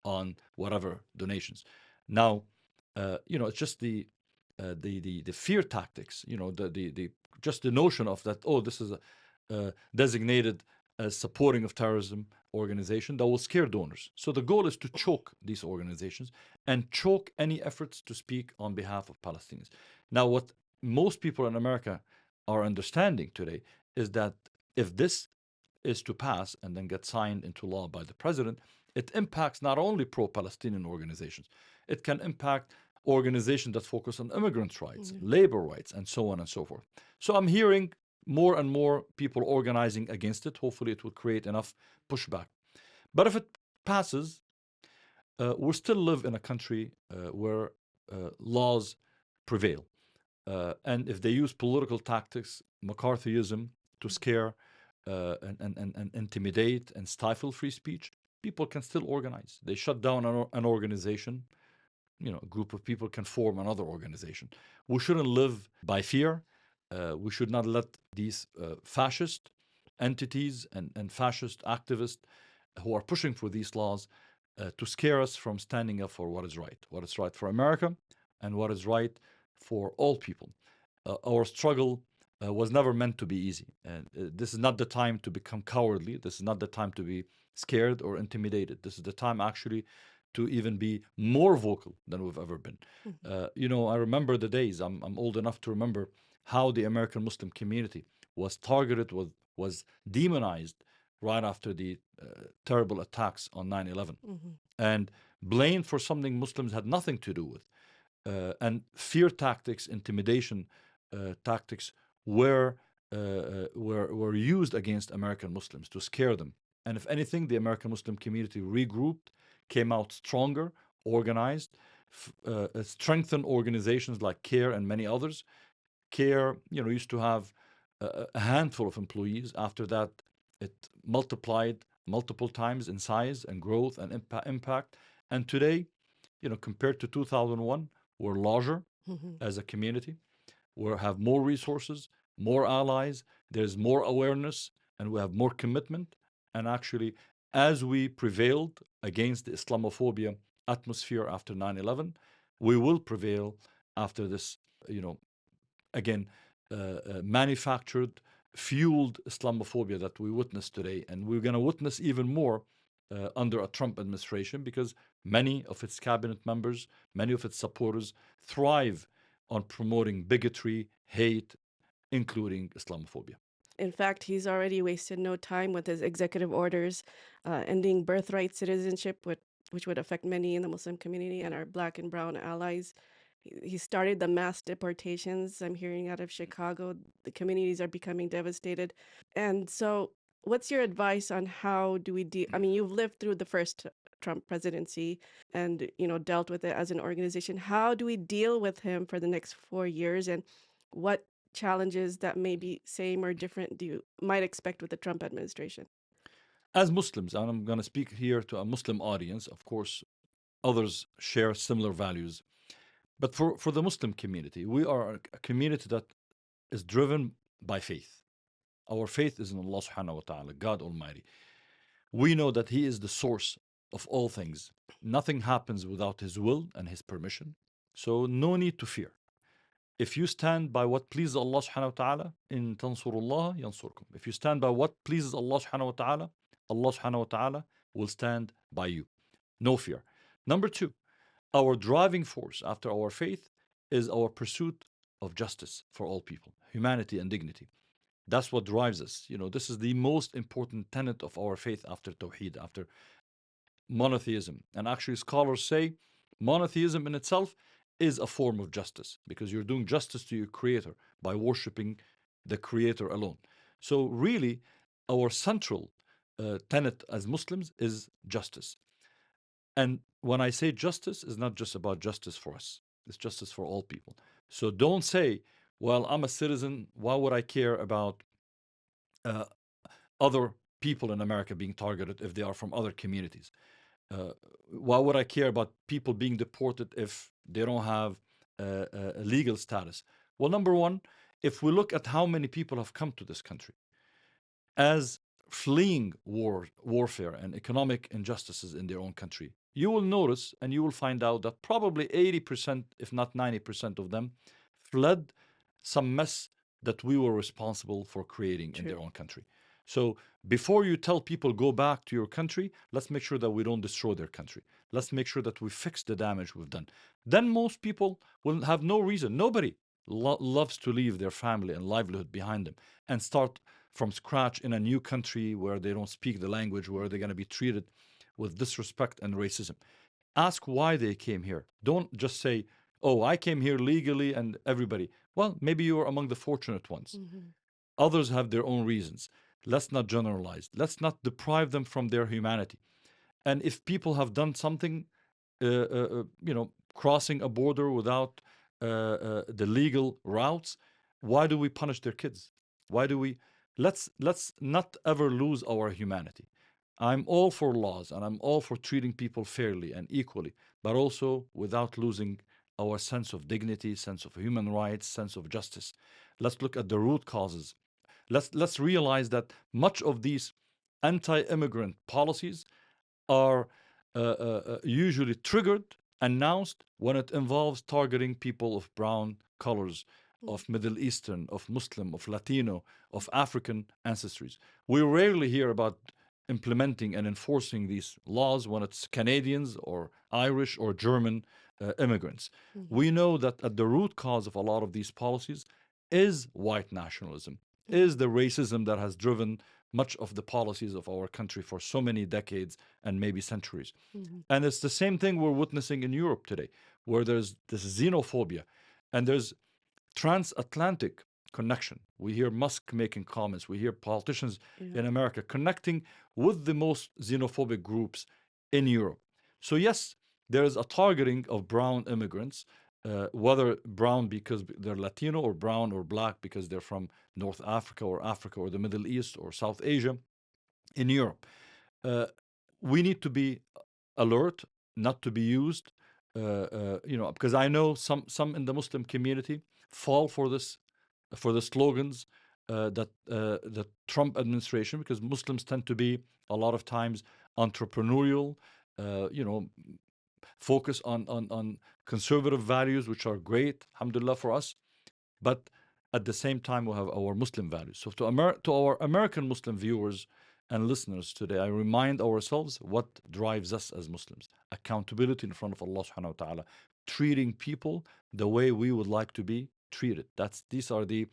on whatever donations. Now, it's just the fear tactics. The just the notion of that. Oh, this is a designated as supporting of terrorism organization that will scare donors. So the goal is to choke these organizations and choke any efforts to speak on behalf of Palestinians. Now, what most people in America are understanding today is that if this is to pass and then get signed into law by the president, it impacts not only pro-Palestinian organizations, it can impact organizations that focus on immigrants' rights, labor rights, and so on and so forth. So I'm hearing more and more people organizing against it. Hopefully, it will create enough pushback. But if it passes, we still live in a country where laws prevail. And if they use political tactics, McCarthyism, to scare and intimidate and stifle free speech, people can still organize. They shut down an organization. A group of people can form another organization. We shouldn't live by fear. We should not let these fascist entities and fascist activists who are pushing for these laws to scare us from standing up for what is right for America and what is right for all people. Our struggle was never meant to be easy. And this is not the time to become cowardly. This is not the time to be scared or intimidated. This is the time actually to even be more vocal than we've ever been. I remember the days, I'm old enough to remember how the American Muslim community was targeted, was demonized right after the terrible attacks on 9/11 and blamed for something Muslims had nothing to do with. And fear tactics, intimidation tactics were used against American Muslims to scare them. And if anything, the American Muslim community regrouped, came out stronger, organized, strengthened organizations like CAIR and many others. CAIR, used to have a handful of employees. After that, it multiplied multiple times in size and growth and impact. And today, compared to 2001, we're larger as a community. We have more resources, more allies. There's more awareness, and we have more commitment. And actually, as we prevailed against the Islamophobia atmosphere after 9/11, we will prevail after this, again, manufactured, fueled Islamophobia that we witness today. And we're going to witness even more under a Trump administration because many of its cabinet members, many of its supporters thrive on promoting bigotry, hate, including Islamophobia. In fact, he's already wasted no time with his executive orders ending birthright citizenship, which would affect many in the Muslim community and our Black and brown allies. He started the mass deportations. I'm hearing out of Chicago. The communities are becoming devastated. And so, what's your advice on how do we deal? I mean, you've lived through the first Trump presidency and, dealt with it as an organization. How do we deal with him for the next 4 years? And what challenges that may be same or different do you might expect with the Trump administration? As Muslims, and I'm going to speak here to a Muslim audience, of course, others share similar values. But for the Muslim community, we are a community that is driven by faith. Our faith is in Allah subhanahu wa ta'ala, God Almighty. We know that He is the source of all things. Nothing happens without His will and His permission. So no need to fear. If you stand by what pleases Allah subhanahu wa ta'ala, in tansurullah yansurkum. If you stand by what pleases Allah subhanahu wa ta'ala, Allah subhanahu wa ta'ala will stand by you. No fear. Number two, our driving force after our faith is our pursuit of justice for all people, humanity and dignity. That's what drives us. This is the most important tenet of our faith after Tawheed, after monotheism. And actually, scholars say monotheism in itself is a form of justice because you're doing justice to your creator by worshiping the Creator alone. So, really, our central tenet as Muslims is justice. And when I say justice, it's not just about justice for us, it's justice for all people. So, don't say, well, I'm a citizen, why would I care about uh, other people in America being targeted if they are from other communities? Uh, why would I care about people being deported if they don't have a legal status? Well, number one, if we look at how many people have come to this country as fleeing warfare and economic injustices in their own country, you will notice and you will find out that probably 80%, if not 90% of them, fled some mess that we were responsible for creating in True. their own country. So before you tell people go back to your country, let's make sure that we don't destroy their country. Let's make sure that we fix the damage we've done. Then most people will have no reason. Nobody loves to leave their family and livelihood behind them and start from scratch in a new country where they don't speak the language, where they're going to be treated with disrespect and racism. Ask why they came here. Don't just say, oh, I came here legally and everybody. Well, maybe you are among the fortunate ones. Hmm. Others have their own reasons. Let's not generalize. Let's not deprive them from their humanity. And if people have done something, crossing a border without the legal routes, why do we punish their kids? Why do we? Let's not ever lose our humanity. I'm all for laws and I'm all for treating people fairly and equally, but also without losing our sense of dignity, sense of human rights, sense of justice. Let's look at the root causes. Let's realize that much of these anti-immigrant policies are usually triggered, announced when it involves targeting people of brown colors, of Middle Eastern, of Muslim, of Latino, of African ancestries. We rarely hear about implementing and enforcing these laws when it's Canadians or Irish or German immigrants. We know that at the root cause of a lot of these policies is white nationalism, is the racism that has driven much of the policies of our country for so many decades and maybe centuries. And it's the same thing we're witnessing in Europe today, where there's this xenophobia and there's transatlantic connection. We hear Musk making comments, we hear politicians Yeah. in America connecting with the most xenophobic groups in Europe. So, yes, there is a targeting of brown immigrants, whether brown because they're Latino or brown or black because they're from North Africa or the Middle East or South Asia in Europe. Uh, we need to be alert, not to be used, because I know some in the Muslim community fall for the slogans that the Trump administration, because Muslims tend to be a lot of times entrepreneurial, uh, you know, focus on conservative values, which are great, alhamdulillah for us. But at the same time, we have our Muslim values. So to our American Muslim viewers and listeners today, I remind ourselves what drives us as Muslims. Accountability in front of Allah subhanahu wa ta'ala. Treating people the way we would like to be treated. These are the,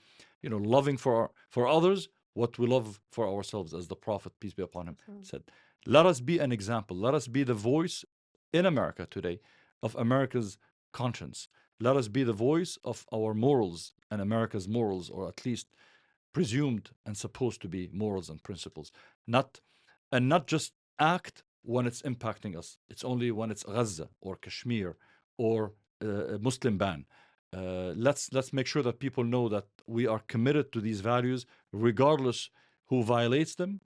loving for others, what we love for ourselves, as the Prophet, peace be upon him, said. Let us be an example. Let us be the voice in America today of America's conscience. Let us be the voice of our morals and America's morals, or at least presumed and supposed to be morals and principles. Not just act when it's impacting us. It's only when it's Gaza or Kashmir or a Muslim ban. Let's make sure that people know that we are committed to these values, regardless who violates them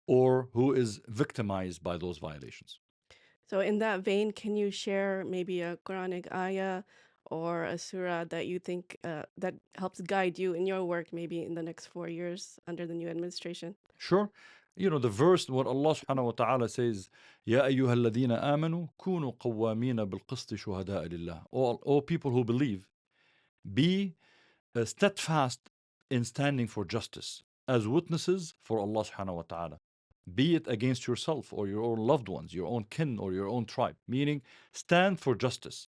or who is victimized by those violations. So, in that vein, can you share maybe a Quranic ayah or a surah that you think that helps guide you in your work, maybe in the next 4 years under the new administration? Sure. The verse where Allah subhanahu wa ta'ala says, Ya ayyuha alladhina amanu, kunu qawwamina bil qisti shuhada'a lillah. All people who believe, be steadfast in standing for justice as witnesses for Allah subhanahu wa ta'ala. Be it against yourself or your own loved ones, your own kin or your own tribe. Meaning, stand for justice,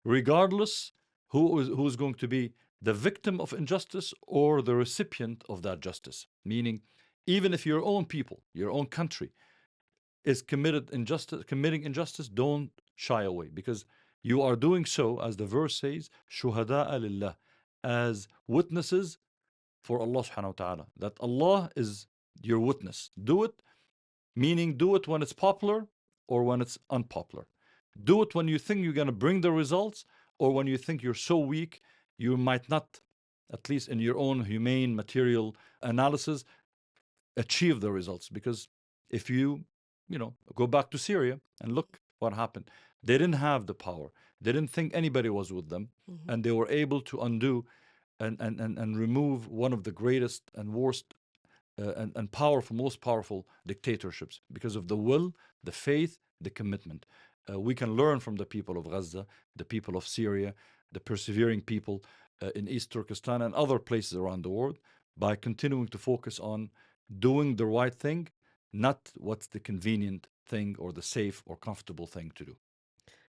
regardless who is going to be the victim of injustice or the recipient of that justice. Meaning, even if your own people, your own country is committing injustice, don't shy away, because you are doing so, as the verse says, shuhada'a lillah, as witnesses for Allah subhanahu wa ta'ala. That Allah is your witness. Do it, meaning do it when it's popular or when it's unpopular. Do it when you think you're going to bring the results or when you think you're so weak you might not, at least in your own humane material analysis, achieve the results. Because if you go back to Syria and look what happened, they didn't have the power. They didn't think anybody was with them, and they were able to undo and remove one of the greatest and worst and powerful, most powerful dictatorships because of the will, the faith, the commitment. We can learn from the people of Gaza, the people of Syria, the persevering people in East Turkestan and other places around the world by continuing to focus on doing the right thing, not what's the convenient thing or the safe or comfortable thing to do.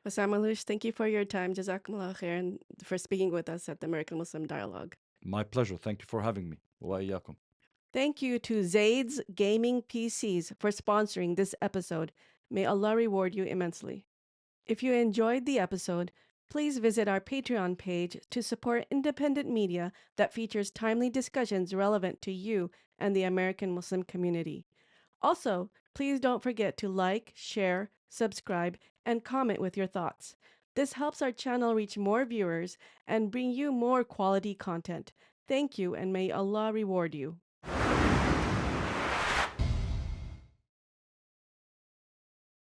Hussam Ayloush, thank you for your time. Jazakumullah khair, and for speaking with us at the American Muslim Dialogue. My pleasure. Thank you for having me. Wa iyyakum. Thank you to Zaid's Gaming PCs for sponsoring this episode. May Allah reward you immensely. If you enjoyed the episode, please visit our Patreon page to support independent media that features timely discussions relevant to you and the American Muslim community. Also, please don't forget to like, share, subscribe, and comment with your thoughts. This helps our channel reach more viewers and bring you more quality content. Thank you, and may Allah reward you.